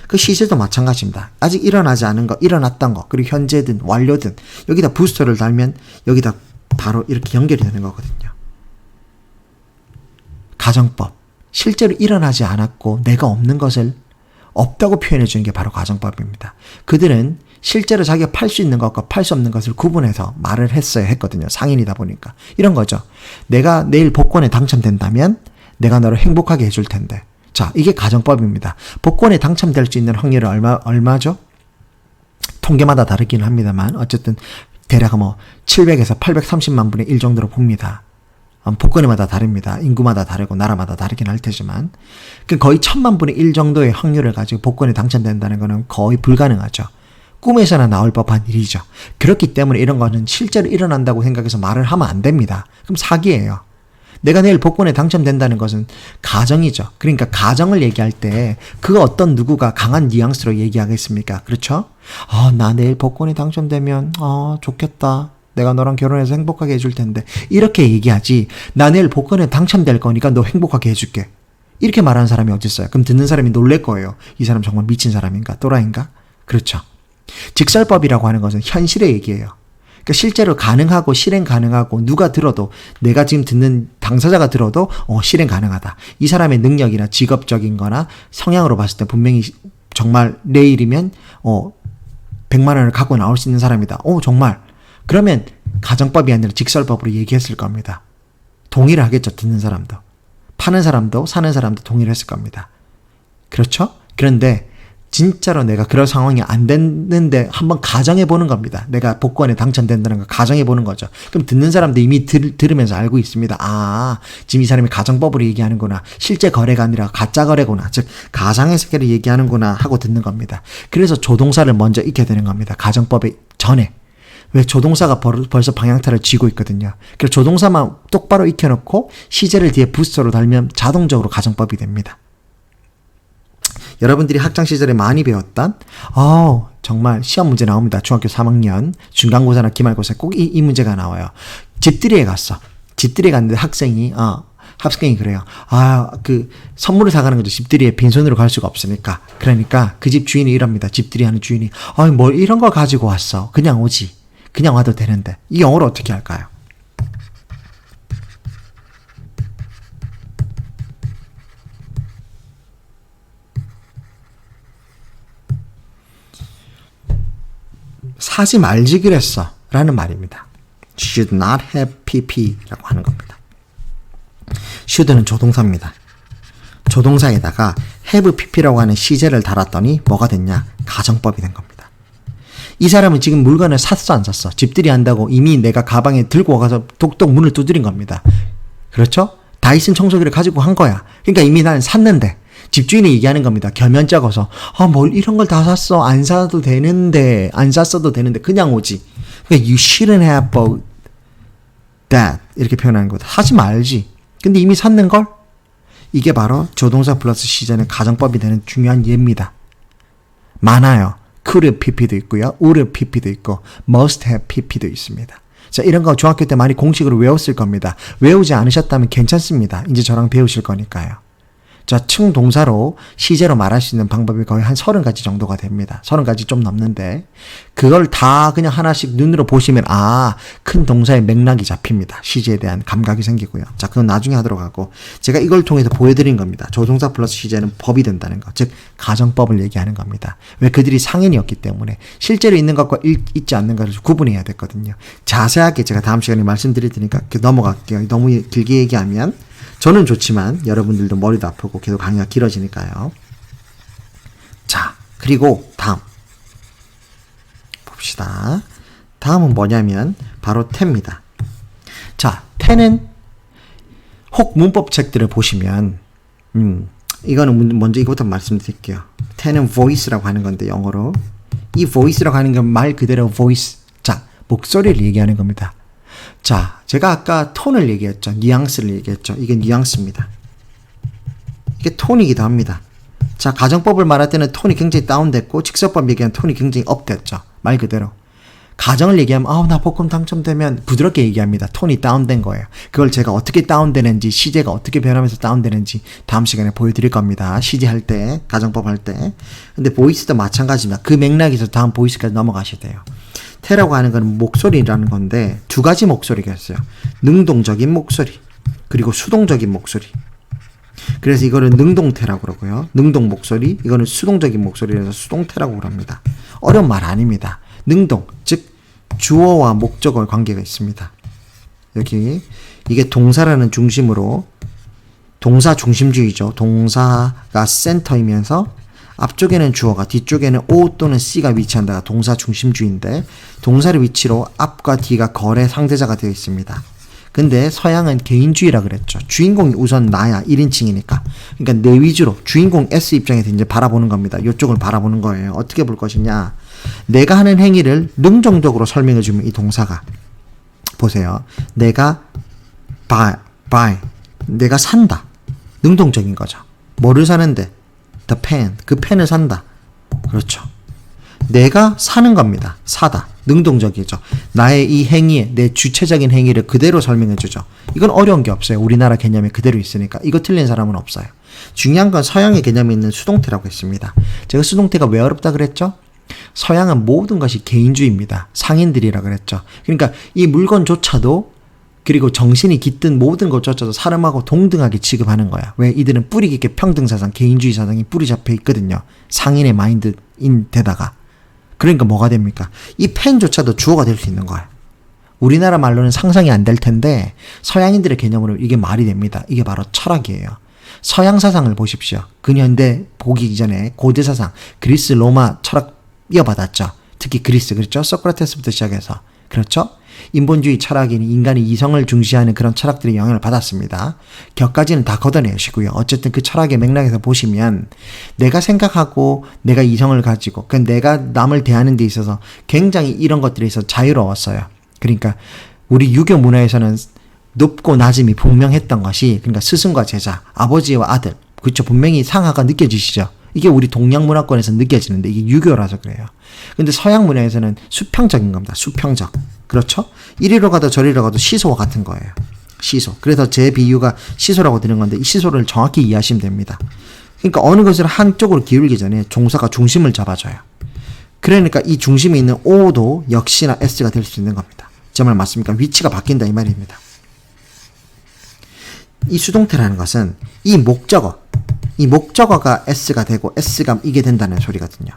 그 시제도 마찬가지입니다. 아직 일어나지 않은 거, 일어났던 거, 그리고 현재든 완료든 여기다 부스터를 달면 여기다 바로 이렇게 연결이 되는 거거든요. 가정법. 실제로 일어나지 않았고 내가 없는 것을 없다고 표현해 주는 게 바로 가정법입니다. 그들은 실제로 자기가 팔 수 있는 것과 팔 수 없는 것을 구분해서 말을 했거든요. 상인이다 보니까. 이런 거죠. 내가 내일 복권에 당첨된다면 내가 너를 행복하게 해줄 텐데. 자, 이게 가정법입니다. 복권에 당첨될 수 있는 확률이 얼마죠? 통계마다 다르긴 합니다만 어쨌든 대략 뭐 700에서 830만 분의 1 정도로 봅니다. 복권마다 다릅니다. 인구마다 다르고 나라마다 다르긴 할 테지만 거의 1000만 분의 1 정도의 확률을 가지고 복권에 당첨된다는 것은 거의 불가능하죠. 꿈에서나 나올 법한 일이죠. 그렇기 때문에 이런 거는 실제로 일어난다고 생각해서 말을 하면 안 됩니다. 그럼 사기예요. 내가 내일 복권에 당첨된다는 것은 가정이죠. 그러니까 가정을 얘기할 때 그 어떤 누구가 강한 뉘앙스로 얘기하겠습니까? 그렇죠? 나 내일 복권에 당첨되면 좋겠다. 내가 너랑 결혼해서 행복하게 해줄 텐데. 이렇게 얘기하지. 나 내일 복권에 당첨될 거니까 너 행복하게 해줄게. 이렇게 말하는 사람이 어디 있어요? 그럼 듣는 사람이 놀랄 거예요. 이 사람 정말 미친 사람인가? 또라이인가? 그렇죠. 직설법이라고 하는 것은 현실의 얘기예요. 그러니까 실제로 가능하고 실행 가능하고 누가 들어도 내가 지금 듣는 당사자가 들어도 실행 가능하다. 이 사람의 능력이나 직업적인 거나 성향으로 봤을 때 분명히 정말 내일이면 100만 원을 갖고 나올 수 있는 사람이다. 정말. 그러면 가정법이 아니라 직설법으로 얘기했을 겁니다. 동의를 하겠죠. 듣는 사람도. 파는 사람도 사는 사람도 동의를 했을 겁니다. 그렇죠? 그런데 진짜로 내가 그럴 상황이 안 됐는데 한번 가정해 보는 겁니다. 내가 복권에 당첨된다는 거 가정해 보는 거죠. 그럼 듣는 사람도 이미 들으면서 알고 있습니다. 지금 이 사람이 가정법으로 얘기하는구나. 실제 거래가 아니라 가짜 거래구나. 즉 가상의 세계를 얘기하는구나 하고 듣는 겁니다. 그래서 조동사를 먼저 익게 되는 겁니다. 가정법의 전에. 왜 조동사가 벌써 방향타를 쥐고 있거든요. 그래서 조동사만 똑바로 익혀놓고 시제를 뒤에 부스터로 달면 자동적으로 가정법이 됩니다. 여러분들이 학창시절에 많이 배웠던 정말 시험 문제 나옵니다. 중학교 3학년 중간고사나 기말고사에 꼭 이 문제가 나와요. 집들이에 갔어. 집들이에 갔는데 학생이 그래요. 선물을 사가는 거죠. 집들이에 빈손으로 갈 수가 없으니까. 그러니까 그 집 주인이 이럽니다. 집들이 하는 주인이 뭘 이런 걸 가지고 왔어. 그냥 오지. 그냥 와도 되는데. 이 영어로 어떻게 할까요? 사지 말지 그랬어 라는 말입니다. Should not have pp 라고 하는 겁니다. should는 조동사입니다. 조동사에다가 have pp라고 하는 시제를 달았더니 뭐가 됐냐? 가정법이 된 겁니다. 이 사람은 지금 물건을 샀어 안 샀어? 집들이 한다고 이미 내가 가방에 들고 가서 독독 문을 두드린 겁니다. 그렇죠? 다이슨 청소기를 가지고 한 거야. 그러니까 이미 나는 샀는데 집주인이 얘기하는 겁니다. 겸연 짜고서 뭘 이런 걸 다 샀어. 안 사도 되는데 안 샀어도 되는데 그냥 오지. 그러니까 you shouldn't have bought that 이렇게 표현하는 거다. 사지 말지. 근데 이미 샀는걸? 이게 바로 조동사 플러스 시제는 가정법이 되는 중요한 예입니다. 많아요. could pp도 있고요. would pp도 있고 must have pp도 있습니다. 자, 이런 거 중학교 때 많이 공식으로 외웠을 겁니다. 외우지 않으셨다면 괜찮습니다. 이제 저랑 배우실 거니까요. 자, 층동사로 시제로 말할 수 있는 방법이 거의 한 30가지 정도가 됩니다. 30가지 좀 넘는데 그걸 다 그냥 하나씩 눈으로 보시면 큰 동사의 맥락이 잡힙니다. 시제에 대한 감각이 생기고요. 자, 그건 나중에 하도록 하고 제가 이걸 통해서 보여드린 겁니다. 조동사 플러스 시제는 법이 된다는 것, 즉 가정법을 얘기하는 겁니다. 왜 그들이 상인이었기 때문에 실제로 있는 것과 있지 않는 것을 구분해야 됐거든요. 자세하게 제가 다음 시간에 말씀드릴 테니까 넘어갈게요. 너무 길게 얘기하면 저는 좋지만 여러분들도 머리도 아프고 계속 강의가 길어지니까요. 자, 그리고 다음 봅시다. 다음은 뭐냐면 바로 태입니다. 자, 태는 혹 문법 책들을 보시면 이거는 먼저 이거부터 말씀드릴게요. ten은 voice라고 하는 건데 영어로 이 voice라고 하는 건 말 그대로 voice. 자, 목소리를 얘기하는 겁니다. 자, 제가 아까 톤을 얘기했죠. 뉘앙스를 얘기했죠. 이게 뉘앙스입니다. 이게 톤이기도 합니다. 자, 가정법을 말할 때는 톤이 굉장히 다운됐고 직설법 얘기하면 톤이 굉장히 업됐죠. 말 그대로. 가정을 얘기하면 나 복권 당첨되면 부드럽게 얘기합니다. 톤이 다운된 거예요. 그걸 제가 어떻게 다운되는지 시제가 어떻게 변하면서 다운되는지 다음 시간에 보여드릴 겁니다. 시제 할 때, 가정법 할 때. 근데 보이스도 마찬가지입니다. 그 맥락에서 다음 보이스까지 넘어가셔야 돼요. 테라고 하는 건 목소리라는 건데 두 가지 목소리가 있어요. 능동적인 목소리 그리고 수동적인 목소리. 그래서 이거를 능동태라고 그러고요. 능동 목소리, 이거는 수동적인 목소리라서 수동태라고 그럽니다. 어려운 말 아닙니다. 능동, 즉 주어와 목적어의 관계가 있습니다. 여기 이게 동사라는 중심으로 동사 중심주의죠. 동사가 센터이면서 앞쪽에는 주어가 뒤쪽에는 O 또는 C가 위치한다. 동사 중심주의인데 동사의 위치로 앞과 뒤가 거래 상대자가 되어 있습니다. 근데 서양은 개인주의라 그랬죠. 주인공이 우선 나야. 1인칭이니까. 그러니까 내 위주로 주인공 S 입장에서 이제 바라보는 겁니다. 이쪽을 바라보는 거예요. 어떻게 볼 것이냐. 내가 하는 행위를 능동적으로 설명해 주면 이 동사가 보세요. 내가 buy 내가 산다. 능동적인 거죠. 뭐를 사는데? the pen 그 펜을 산다. 그렇죠. 내가 사는 겁니다. 사다. 능동적이죠. 나의 이 행위에 내 주체적인 행위를 그대로 설명해 주죠. 이건 어려운 게 없어요. 우리나라 개념에 그대로 있으니까. 이거 틀린 사람은 없어요. 중요한 건 서양의 개념에 있는 수동태라고 했습니다. 제가 수동태가 왜 어렵다 그랬죠? 서양은 모든 것이 개인주의입니다. 상인들이라 그랬죠. 그러니까 이 물건조차도 그리고 정신이 깃든 모든 것조차도 사람하고 동등하게 취급하는 거야. 왜? 이들은 뿌리 깊게 평등사상, 개인주의 사상이 뿌리 잡혀 있거든요. 상인의 마인드인 데다가. 그러니까 뭐가 됩니까? 이 펜조차도 주어가 될 수 있는 거야. 우리나라 말로는 상상이 안 될 텐데 서양인들의 개념으로 이게 말이 됩니다. 이게 바로 철학이에요. 서양 사상을 보십시오. 근현대 보기 이전에 고대 사상, 그리스, 로마 철학 이어받았죠. 특히 그리스, 그렇죠? 소크라테스부터 시작해서. 그렇죠? 인본주의 철학인 인간이 이성을 중시하는 그런 철학들의 영향을 받았습니다. 격까지는 다 걷어내시고요. 어쨌든 그 철학의 맥락에서 보시면 내가 생각하고 내가 이성을 가지고 내가 남을 대하는 데 있어서 굉장히 이런 것들에 있어서 자유로웠어요. 그러니까 우리 유교 문화에서는 높고 낮음이 분명했던 것이 그러니까 스승과 제자, 아버지와 아들 그렇죠. 분명히 상하가 느껴지시죠. 이게 우리 동양 문화권에서 느껴지는데 이게 유교라서 그래요. 근데 서양 문화에서는 수평적인 겁니다. 수평적. 그렇죠? 이리로 가도 저리로 가도 시소와 같은 거예요. 시소. 그래서 제 비유가 시소라고 드는 건데 이 시소를 정확히 이해하시면 됩니다. 그러니까 어느 것을 한쪽으로 기울기 전에 종사가 중심을 잡아줘요. 그러니까 이 중심에 있는 O도 역시나 S가 될 수 있는 겁니다. 제 말 맞습니까? 위치가 바뀐다 이 말입니다. 이 수동태라는 것은 이 목적어가 S가 되고 S가 이게 된다는 소리거든요.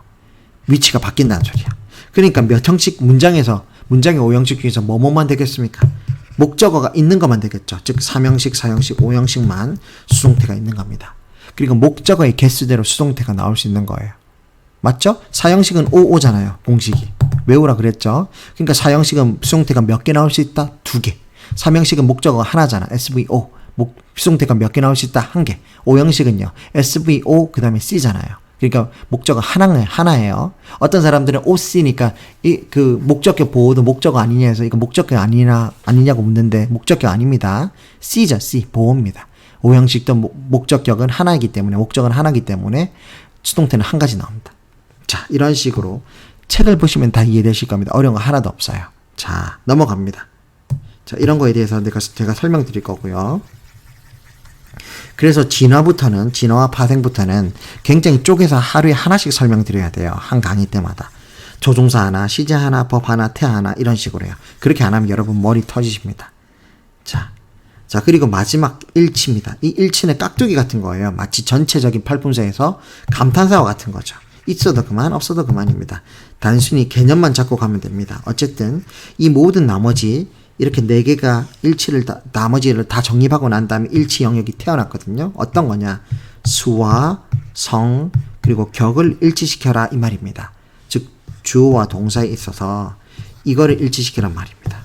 위치가 바뀐다는 소리야. 그러니까 몇 형식 문장의 5형식 중에서 뭐뭐만 되겠습니까? 목적어가 있는 것만 되겠죠. 즉 3형식, 4형식, 5형식만 수동태가 있는 겁니다. 그리고 목적어의 개수대로 수동태가 나올 수 있는 거예요. 맞죠? 4형식은 5잖아요. 공식이. 외우라 그랬죠. 그러니까 4형식은 수동태가 몇 개 나올 수 있다? 2개. 3형식은 목적어가 하나잖아. SVO. 수동태가 몇 개 나올 수 있다? 1개. 5형식은요. SVO 그 다음에 C잖아요. 그러니까 목적어 하나예요. 어떤 사람들은 OC니까 그 목적격 보호도 목적어 아니냐 해서 이거 목적격 아니냐고 묻는데 목적격 아닙니다. C죠. C. 보호입니다. 5형식도 목적격은 하나이기 때문에 목적은 하나이기 때문에 수동태는 한 가지 나옵니다. 자, 이런 식으로 책을 보시면 다 이해되실 겁니다. 어려운 거 하나도 없어요. 자, 넘어갑니다. 자, 이런 거에 대해서 제가 설명드릴 거고요. 그래서 진화와 파생부터는 굉장히 쪼개서 하루에 하나씩 설명드려야 돼요. 한 강의 때마다. 조종사 하나, 시제 하나, 법 하나, 태 하나 이런 식으로요. 그렇게 안 하면 여러분 머리 터지십니다. 자, 그리고 마지막 일치입니다. 이 일치는 깍두기 같은 거예요. 마치 전체적인 팔품새에서 감탄사와 같은 거죠. 있어도 그만, 없어도 그만입니다. 단순히 개념만 잡고 가면 됩니다. 어쨌든 이 모든 나머지 이렇게 4개가 일치를 나머지를 다 정립하고 난 다음에 일치 영역이 태어났거든요. 어떤 거냐? 수와 성 그리고 격을 일치시켜라 이 말입니다. 즉 주어와 동사에 있어서 이거를 일치시키란 말입니다.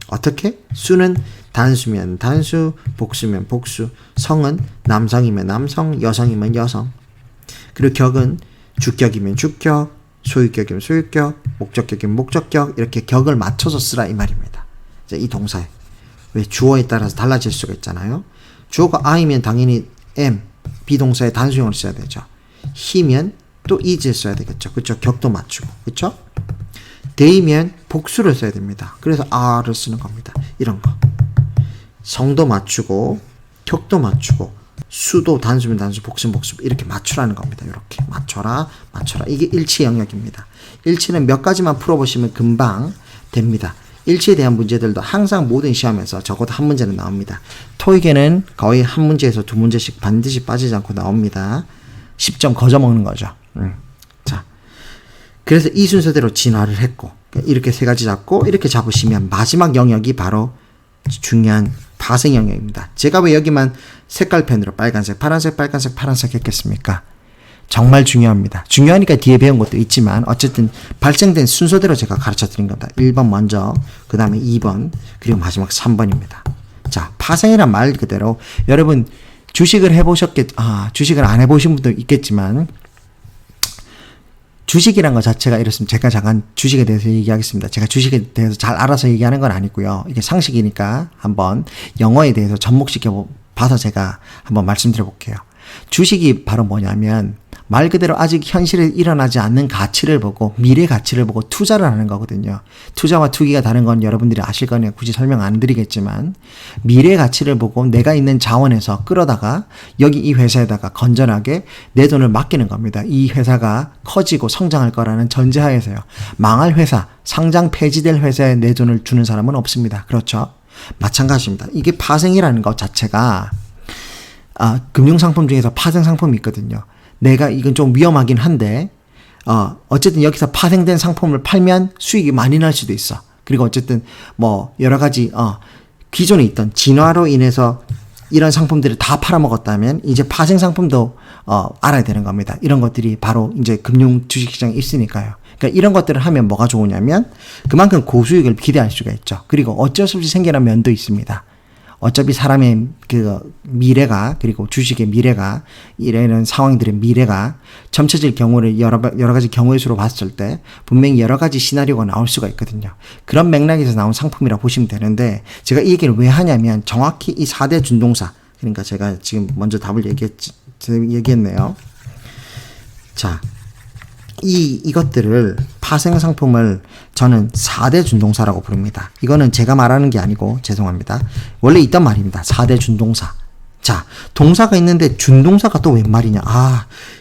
어떻게? 수는 단수면 단수, 복수면 복수, 성은 남성이면 남성, 여성이면 여성. 그리고 격은 주격이면 주격, 소유격이면 소유격, 목적격이면 목적격, 이렇게 격을 맞춰서 쓰라 이 말입니다. 이제 이 동사에 왜 주어에 따라서 달라질 수가 있잖아요. 주어가 I면 당연히 am, 비동사의 단수형을 써야 되죠. he면 또 is를 써야 되겠죠. 그쵸? 격도 맞추고. 그쵸? they면 복수를 써야 됩니다. 그래서 are를 쓰는 겁니다. 이런 거. 성도 맞추고, 격도 맞추고, 수도 단수면 단수, 복수면 복수, 이렇게 맞추라는 겁니다. 이렇게. 맞춰라, 맞춰라. 이게 일치 영역입니다. 일치는 몇 가지만 풀어보시면 금방 됩니다. 일치에 대한 문제들도 항상 모든 시험에서 적어도 한 문제는 나옵니다. 토익에는 거의 한 문제에서 두 문제씩 반드시 빠지지 않고 나옵니다. 10점 거저 먹는 거죠. 자, 그래서 이 순서대로 진화를 했고, 이렇게 세 가지 잡고 이렇게 잡으시면 마지막 영역이 바로 중요한 파생 영역입니다. 제가 왜 여기만 색깔펜으로 빨간색, 파란색, 빨간색, 파란색 했겠습니까? 정말 중요합니다. 중요하니까 뒤에 배운 것도 있지만 어쨌든 발생된 순서대로 제가 가르쳐 드린 겁니다. 1번 먼저, 그 다음에 2번, 그리고 마지막 3번입니다. 자, 파생이란 말 그대로 여러분 주식을 주식을 안 해보신 분도 있겠지만 주식이란 것 자체가 이렇습니다. 제가 잠깐 주식에 대해서 얘기하겠습니다. 제가 주식에 대해서 잘 알아서 얘기하는 건 아니고요. 이게 상식이니까 한번 영어에 대해서 접목시켜 봐서 제가 한번 말씀드려 볼게요. 주식이 바로 뭐냐면 말 그대로 아직 현실에 일어나지 않는 가치를 보고 미래 가치를 보고 투자를 하는 거거든요. 투자와 투기가 다른 건 여러분들이 아실 거니까 굳이 설명 안 드리겠지만 미래 가치를 보고 내가 있는 자원에서 끌어다가 여기 이 회사에다가 건전하게 내 돈을 맡기는 겁니다. 이 회사가 커지고 성장할 거라는 전제하에서요. 망할 회사, 상장 폐지될 회사에 내 돈을 주는 사람은 없습니다. 그렇죠? 마찬가지입니다. 이게 파생이라는 것 자체가 금융상품 중에서 파생상품이 있거든요. 내가 이건 좀 위험하긴 한데 어쨌든 여기서 파생된 상품을 팔면 수익이 많이 날 수도 있어. 그리고 어쨌든 뭐 여러 가지 기존에 있던 진화로 인해서 이런 상품들을 다 팔아먹었다면 이제 파생 상품도 알아야 되는 겁니다. 이런 것들이 바로 이제 금융 주식시장에 있으니까요. 그러니까 이런 것들을 하면 뭐가 좋으냐면 그만큼 고수익을 기대할 수가 있죠. 그리고 어쩔 수 없이 생겨난 면도 있습니다. 어차피 사람의 그 미래가, 그리고 주식의 미래가, 이런 상황들의 미래가 점쳐질 경우를 여러 가지 경우의 수로 봤을 때 분명히 여러 가지 시나리오가 나올 수가 있거든요. 그런 맥락에서 나온 상품이라고 보시면 되는데 제가 이 얘기를 왜 하냐면 정확히 이 4대 준동사, 그러니까 제가 지금 먼저 답을 얘기했네요. 자, 이것들을 파생 상품을 저는 4대 준동사라고 부릅니다. 이거는 제가 말하는 게 아니고 죄송합니다. 원래 있단 말입니다. 4대 준동사. 자, 동사가 있는데 준동사가 또 웬 말이냐?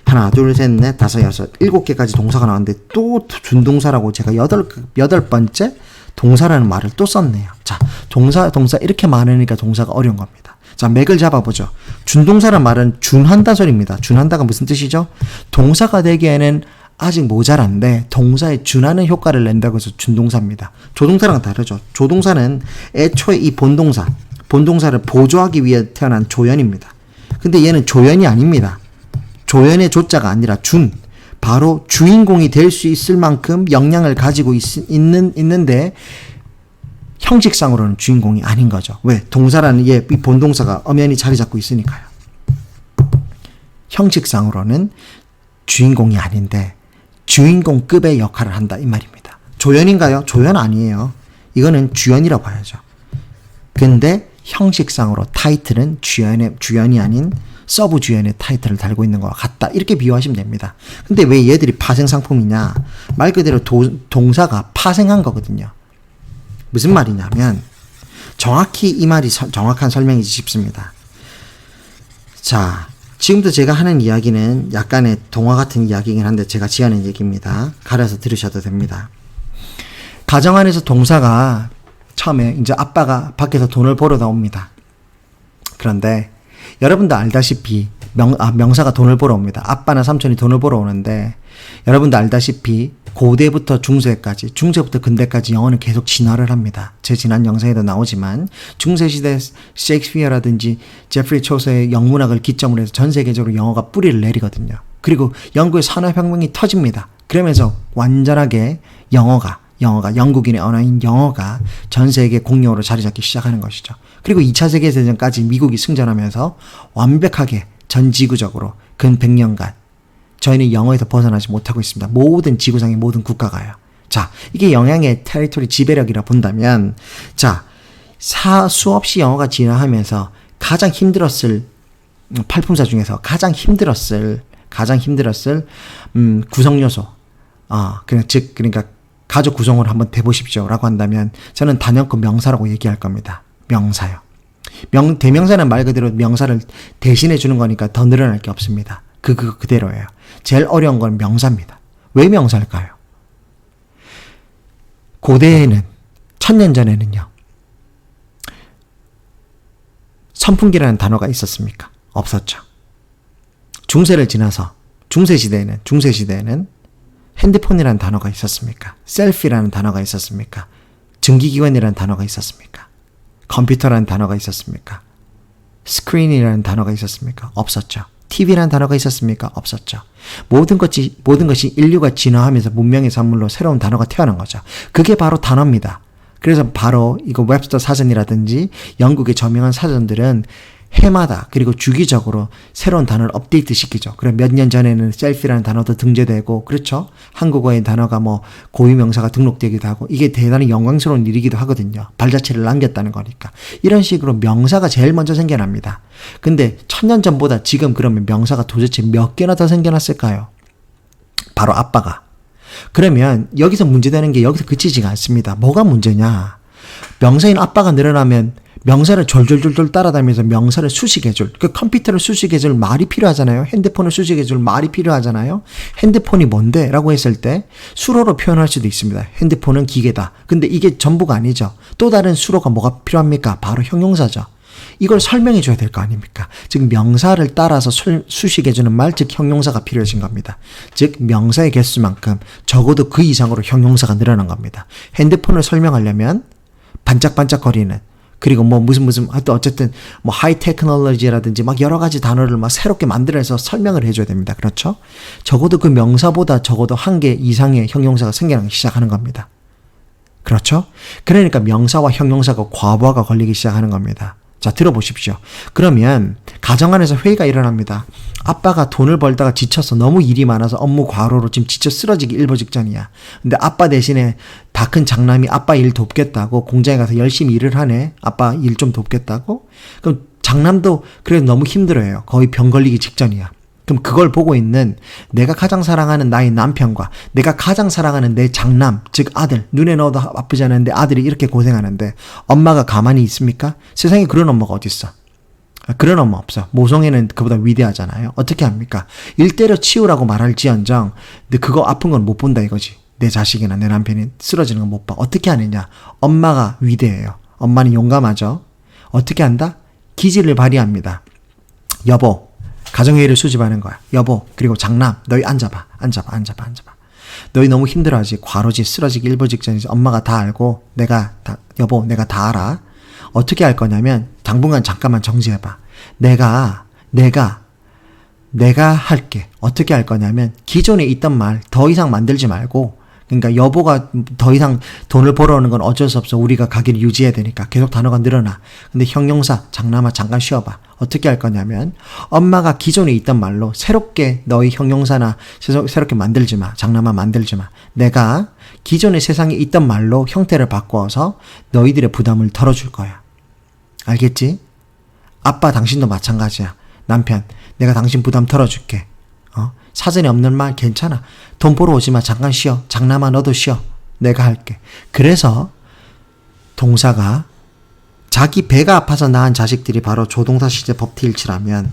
하나, 둘, 셋, 넷, 다섯, 여섯, 7개까지 동사가 나왔는데 또 준동사라고 제가 여덟 번째 동사라는 말을 또 썼네요. 자, 동사 이렇게 많으니까 동사가 어려운 겁니다. 자, 맥을 잡아보죠. 준동사란 말은 준한다 소리입니다. 준한다가 무슨 뜻이죠? 동사가 되기에는 아직 모자란데 동사에 준하는 효과를 낸다고 해서 준동사입니다. 조동사랑 다르죠. 조동사는 애초에 이 본동사를 보조하기 위해 태어난 조연입니다. 근데 얘는 조연이 아닙니다. 조연의 조자가 아니라 바로 주인공이 될 수 있을 만큼 역량을 가지고 있는데 형식상으로는 주인공이 아닌 거죠. 왜? 동사라는 이 본동사가 엄연히 자리 잡고 있으니까요. 형식상으로는 주인공이 아닌데 주인공급의 역할을 한다 이 말입니다. 조연인가요? 조연 아니에요. 이거는 주연이라고 봐야죠. 근데 형식상으로 타이틀은 주연이 아닌 서브 주연의 타이틀을 달고 있는 것과 같다. 이렇게 비유하시면 됩니다. 근데 왜 얘들이 파생 상품이냐? 말 그대로 동사가 파생한 거거든요. 무슨 말이냐면 정확히 이 말이 정확한 설명이지 싶습니다. 자, 지금부터 제가 하는 이야기는 약간의 동화 같은 이야기이긴 한데 제가 지어낸 얘기입니다. 가려서 들으셔도 됩니다. 가정 안에서 동사가 처음에 이제 아빠가 밖에서 돈을 벌어 나옵니다. 그런데 여러분도 알다시피 명사가 돈을 벌어 옵니다. 아빠나 삼촌이 돈을 벌어 오는데 여러분도 알다시피 고대부터 중세부터 근대까지 영어는 계속 진화를 합니다. 제 지난 영상에도 나오지만 중세시대 셰익스피어라든지 제프리 초서의 영문학을 기점으로 해서 전 세계적으로 영어가 뿌리를 내리거든요. 그리고 영국의 산업혁명이 터집니다. 그러면서 완전하게 영어가 영어가, 영국인의 언어인 영어가 전 세계 공용어로 자리 잡기 시작하는 것이죠. 그리고 2차 세계대전까지 미국이 승전하면서 완벽하게 전 지구적으로 근 100년간 저희는 영어에서 벗어나지 못하고 있습니다. 모든 지구상의 모든 국가가요. 자, 이게 영향의 테리토리 지배력이라 본다면, 자, 수없이 영어가 진화하면서 가장 힘들었을 팔품사 중에서 가장 힘들었을 구성 요소, 그러니까 가족 구성을 한번 대보십시오라고 한다면 저는 단연코 명사라고 얘기할 겁니다. 명사요. 대명사는 말 그대로 명사를 대신해 주는 거니까 더 늘어날 게 없습니다. 그거 그대로예요. 제일 어려운 건 명사입니다. 왜 명사일까요? 고대에는 1000년 전에는요. 선풍기라는 단어가 있었습니까? 없었죠. 중세를 지나서 중세 시대에는 핸드폰이라는 단어가 있었습니까? 셀피라는 단어가 있었습니까? 증기기관이라는 단어가 있었습니까? 컴퓨터라는 단어가 있었습니까? 스크린이라는 단어가 있었습니까? 없었죠. TV라는 단어가 있었습니까? 없었죠. 모든 것이 인류가 진화하면서 문명의 산물로 새로운 단어가 태어난 거죠. 그게 바로 단어입니다. 그래서 바로 이거 웹스터 사전이라든지 영국의 저명한 사전들은 해마다 그리고 주기적으로 새로운 단어를 업데이트 시키죠. 그럼 몇 년 전에는 셀피라는 단어도 등재되고, 그렇죠? 한국어의 단어가 뭐 고유명사가 등록되기도 하고, 이게 대단히 영광스러운 일이기도 하거든요. 발자취를 남겼다는 거니까. 이런 식으로 명사가 제일 먼저 생겨납니다. 근데 1000년 전보다 지금 그러면 명사가 도대체 몇 개나 더 생겨났을까요? 바로 아빠가. 그러면 여기서 문제되는 게 여기서 그치지가 않습니다. 뭐가 문제냐? 명사인 아빠가 늘어나면 명사를 졸졸졸졸 따라다니면서 명사를 수식해줄, 그 컴퓨터를 수식해줄 말이 필요하잖아요. 핸드폰을 수식해줄 말이 필요하잖아요. 핸드폰이 뭔데? 라고 했을 때 수로로 표현할 수도 있습니다. 핸드폰은 기계다. 근데 이게 전부가 아니죠. 또 다른 수로가 뭐가 필요합니까? 바로 형용사죠. 이걸 설명해 줘야 될 거 아닙니까? 즉 명사를 따라서 수식해주는 말, 즉 형용사가 필요해진 겁니다. 즉 명사의 개수만큼 적어도 그 이상으로 형용사가 늘어난 겁니다. 핸드폰을 설명하려면 반짝반짝거리는, 그리고 뭐 무슨 하여튼 어쨌든 뭐 하이 테크놀로지라든지 막 여러 가지 단어를 막 새롭게 만들어서 설명을 해줘야 됩니다. 그렇죠? 적어도 그 명사보다 적어도 한 개 이상의 형용사가 생겨나기 시작하는 겁니다. 그렇죠? 그러니까 명사와 형용사가 과부하가 걸리기 시작하는 겁니다. 자, 들어보십시오. 그러면 가정 안에서 회의가 일어납니다. 아빠가 돈을 벌다가 지쳐서 너무 일이 많아서 업무 과로로 지금 지쳐 쓰러지기 일보 직전이야. 근데 아빠 대신에 다 큰 장남이 아빠 일 돕겠다고 공장에 가서 열심히 일을 하네. 아빠 일 좀 돕겠다고? 그럼 장남도 그래도 너무 힘들어요. 거의 병 걸리기 직전이야. 그럼 그걸 보고 있는 내가 가장 사랑하는 나의 남편과 내가 가장 사랑하는 내 장남, 즉 아들, 눈에 넣어도 아프지 않은데 아들이 이렇게 고생하는데 엄마가 가만히 있습니까? 세상에 그런 엄마가 어딨어? 그런 엄마 없어. 모성애는 그보다 위대하잖아요. 어떻게 합니까? 일 때려 치우라고 말할지언정 근데 그거 아픈 건 못 본다 이거지. 내 자식이나 내 남편이 쓰러지는 건 못 봐. 어떻게 하느냐? 엄마가 위대해요. 엄마는 용감하죠. 어떻게 한다? 기질을 발휘합니다. 여보, 가정회의를 수집하는 거야. 여보, 그리고 장남, 너희 앉아봐. 너희 너무 힘들어하지. 과로지, 쓰러지기 일보 직전이지. 엄마가 다 알고 여보, 내가 다 알아. 어떻게 할 거냐면 당분간 잠깐만 정지해봐. 내가 할게. 어떻게 할 거냐면 기존에 있던 말 더 이상 만들지 말고, 그러니까 여보가 더 이상 돈을 벌어오는 건 어쩔 수 없어. 우리가 가게를 유지해야 되니까 계속 단어가 늘어나. 근데 형용사, 장남아 잠깐 쉬어봐. 어떻게 할 거냐면 엄마가 기존에 있던 말로 새롭게 너희 형용사나 새롭게 만들지 마. 장남아 만들지 마. 내가 기존의 세상에 있던 말로 형태를 바꿔서 너희들의 부담을 덜어줄 거야. 알겠지? 아빠 당신도 마찬가지야. 남편, 내가 당신 부담 덜어줄게. 사전에 없는 말 괜찮아. 돈 벌어 오지 마. 잠깐 쉬어. 장남아 너도 쉬어. 내가 할게. 그래서 동사가 자기 배가 아파서 낳은 자식들이 바로 조동사 시제 법태일치라면,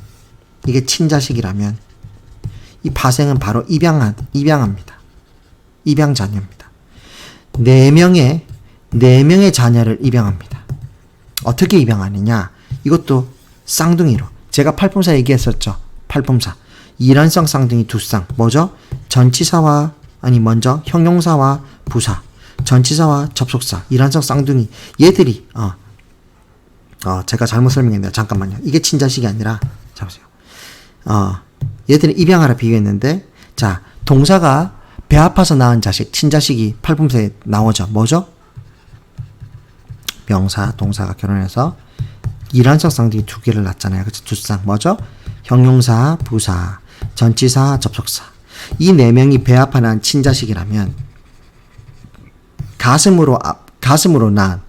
이게 친자식이라면 이 파생은 바로 입양합니다. 입양 자녀입니다. 4명의 자녀를 입양합니다. 어떻게 입양하느냐? 이것도 쌍둥이로. 제가 팔품사 얘기했었죠. 팔품사. 일환성 쌍둥이 두 쌍. 뭐죠? 전치사와, 먼저 형용사와 부사. 전치사와 접속사. 일환성 쌍둥이. 얘들이, 제가 잘못 설명했네요. 잠깐만요. 이게 친자식이 아니라, 잡으세요. 얘들은 입양하라 비교했는데, 자, 동사가 배 아파서 낳은 자식, 친자식이 팔품새에 나오죠. 뭐죠? 명사, 동사가 결혼해서 이란적 쌍둥이 두 개를 낳잖아요. 그쵸? 두 쌍. 뭐죠? 형용사, 부사, 전치사, 접속사. 이 네 명이 배 아파 낳은 친자식이라면 가슴으로 낳은,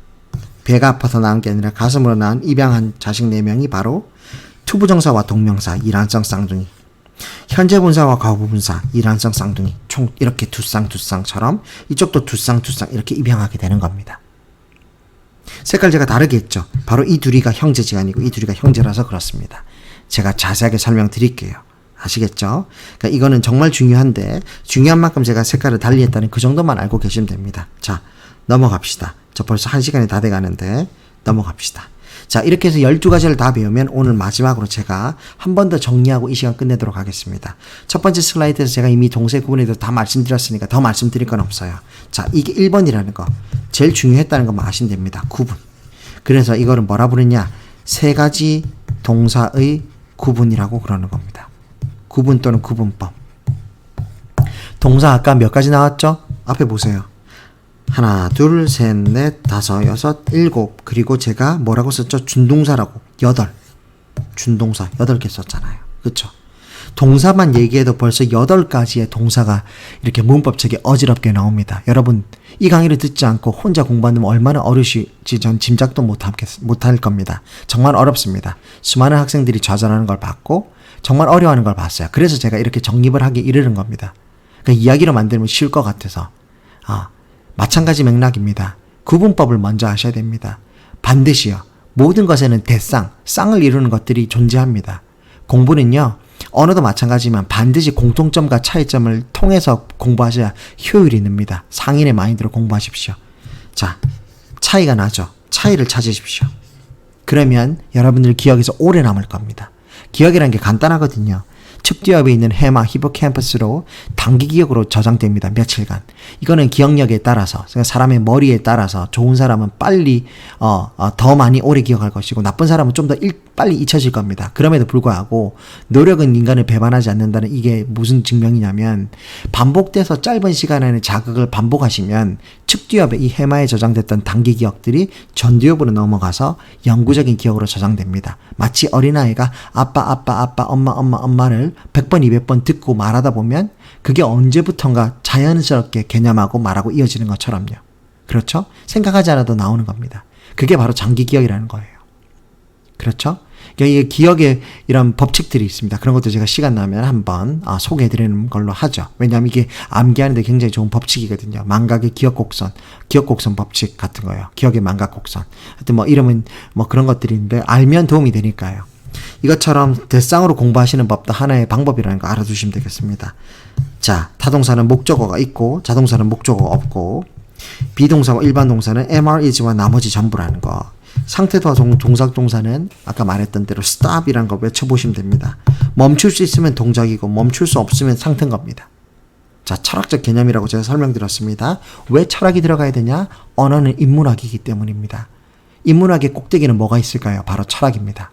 배가 아파서 낳은 게 아니라 가슴으로 낳은 입양한 자식 네 명이 바로 투부정사와 동명사, 이란성 쌍둥이. 현재 분사와 과거 분사, 이란성 쌍둥이. 총 이렇게 두 쌍처럼 이쪽도 두 쌍 이렇게 입양하게 되는 겁니다. 색깔 제가 다르게 했죠. 바로 이 둘이가 형제지간이고 이 둘이가 형제라서 그렇습니다. 제가 자세하게 설명드릴게요. 아시겠죠? 그러니까 이거는 정말 중요한데 중요한 만큼 제가 색깔을 달리 했다는 그 정도만 알고 계시면 됩니다. 자, 넘어갑시다. 저 벌써 1시간이 다 돼가는데 넘어갑시다. 자, 이렇게 해서 12가지를 다 배우면 오늘 마지막으로 제가 한 번 더 정리하고 이 시간 끝내도록 하겠습니다. 첫 번째 슬라이드에서 제가 이미 동사의 구분에 대해서 다 말씀드렸으니까 더 말씀드릴 건 없어요. 자, 이게 1번이라는 거. 제일 중요했다는 것만 아시면 됩니다. 구분. 그래서 이거를 뭐라 부르냐? 세 가지 동사의 구분이라고 그러는 겁니다. 구분 또는 구분법. 동사 아까 몇 가지 나왔죠? 앞에 보세요. 하나, 둘, 셋, 넷, 다섯, 여섯, 일곱. 그리고 제가 뭐라고 썼죠? 준동사라고. 8. 준동사 8개 썼잖아요. 그쵸? 동사만 얘기해도 벌써 8가지의 동사가 이렇게 문법책에 어지럽게 나옵니다. 여러분, 이 강의를 듣지 않고 혼자 공부하면 얼마나 어려우실지 전 짐작도 못할 겁니다. 정말 어렵습니다. 수많은 학생들이 좌절하는 걸 봤고 정말 어려워하는 걸 봤어요. 그래서 제가 이렇게 정립을 하기 이르는 겁니다. 그러니까 이야기로 만들면 쉬울 것 같아서. 마찬가지 맥락입니다. 구분법을 먼저 아셔야 됩니다. 반드시요. 모든 것에는 대쌍, 쌍을 이루는 것들이 존재합니다. 공부는요. 언어도 마찬가지지만 반드시 공통점과 차이점을 통해서 공부하셔야 효율이 늡니다. 상인의 마인드로 공부하십시오. 자, 차이가 나죠. 차이를 찾으십시오. 그러면 여러분들 기억에서 오래 남을 겁니다. 기억이라는 게 간단하거든요. 측두엽에 있는 해마, 히포캠퍼스로 단기 기억으로 저장됩니다. 며칠간. 이거는 기억력에 따라서, 사람의 머리에 따라서 좋은 사람은 빨리 더 많이 오래 기억할 것이고 나쁜 사람은 좀 더 빨리 잊혀질 겁니다. 그럼에도 불구하고 노력은 인간을 배반하지 않는다는 이게 무슨 증명이냐면 반복돼서 짧은 시간 안에 자극을 반복하시면 측두엽에 이 해마에 저장됐던 단기 기억들이 전두엽으로 넘어가서 영구적인 기억으로 저장됩니다. 마치 어린아이가 아빠, 엄마를 100번, 200번 듣고 말하다 보면 그게 언제부턴가 자연스럽게 개념하고 말하고 이어지는 것처럼요. 그렇죠? 생각하지 않아도 나오는 겁니다. 그게 바로 장기 기억이라는 거예요. 그렇죠? 이게 기억에 이런 법칙들이 있습니다. 그런 것도 제가 시간 나면 한번 소개해드리는 걸로 하죠. 왜냐하면 이게 암기하는데 굉장히 좋은 법칙이거든요. 망각의 기억곡선 법칙 같은 거예요. 기억의 망각곡선. 하여튼 이름은 그런 것들인데 알면 도움이 되니까요. 이것처럼 대쌍으로 공부하시는 법도 하나의 방법이라는 거 알아두시면 되겠습니다. 자, 타동사는 목적어가 있고 자동사는 목적어가 없고 비동사와 일반 동사는 MR, is와 나머지 전부라는 거. 상태도와 동사는 아까 말했던 대로 stop이라는 거 외쳐보시면 됩니다. 멈출 수 있으면 동작이고 멈출 수 없으면 상태인 겁니다. 자, 철학적 개념이라고 제가 설명드렸습니다. 왜 철학이 들어가야 되냐? 언어는 인문학이기 때문입니다. 인문학의 꼭대기는 뭐가 있을까요? 바로 철학입니다.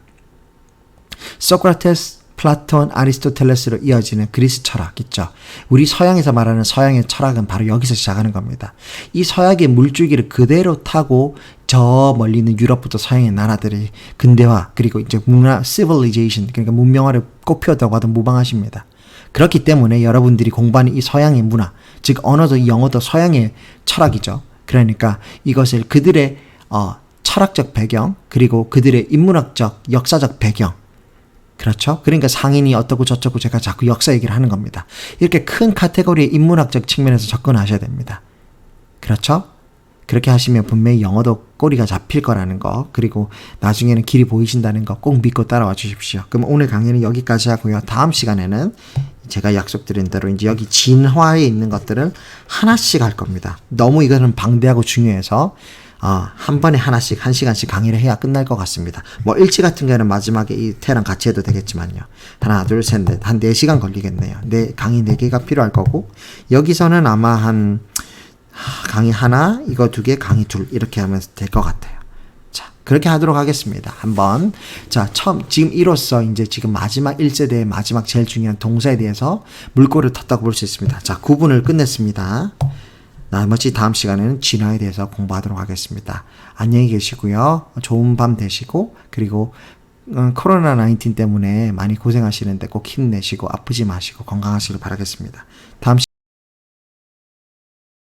소크라테스, 플라톤, 아리스토텔레스로 이어지는 그리스 철학 있죠. 우리 서양에서 말하는 서양의 철학은 바로 여기서 시작하는 겁니다. 이 서양의 물줄기를 그대로 타고 저 멀리 있는 유럽부터 서양의 나라들이 근대화 그리고 이제 문화, civilization 그러니까 문명화를 꽃피웠다고 하도 무방하십니다. 그렇기 때문에 여러분들이 공부하는 이 서양의 문화, 즉 언어도 영어도 서양의 철학이죠. 그러니까 이것을 그들의 철학적 배경 그리고 그들의 인문학적 역사적 배경 그렇죠? 그러니까 상인이 어떻고 저쩌고 제가 자꾸 역사 얘기를 하는 겁니다. 이렇게 큰 카테고리의 인문학적 측면에서 접근하셔야 됩니다. 그렇죠? 그렇게 하시면 분명히 영어도 꼬리가 잡힐 거라는 거 그리고 나중에는 길이 보이신다는 거 꼭 믿고 따라와 주십시오. 그럼 오늘 강의는 여기까지 하고요. 다음 시간에는 제가 약속드린 대로 이제 여기 진화에 있는 것들을 하나씩 할 겁니다. 너무 이거는 방대하고 중요해서 한 번에 하나씩 1시간씩 강의를 해야 끝날 것 같습니다. 일치 같은 경우는 마지막에 이 태랑 같이 해도 되겠지만요. 하나, 둘, 셋, 넷. 한 4시간 걸리겠네요. 강의 4개가 필요할 거고 여기서는 아마 한 강의 하나, 이거 2개, 강의 둘 이렇게 하면 될 것 같아요. 자, 그렇게 하도록 하겠습니다. 한번. 자, 지금 이로써 이제 지금 마지막 1세대의 마지막 제일 중요한 동사에 대해서 물꼬를 텄다고 볼 수 있습니다. 자, 구분을 끝냈습니다. 나머지 다음 시간에는 진화에 대해서 공부하도록 하겠습니다. 안녕히 계시고요. 좋은 밤 되시고, 그리고 코로나19 때문에 많이 고생하시는데 꼭 힘내시고 아프지 마시고 건강하시길 바라겠습니다. 다음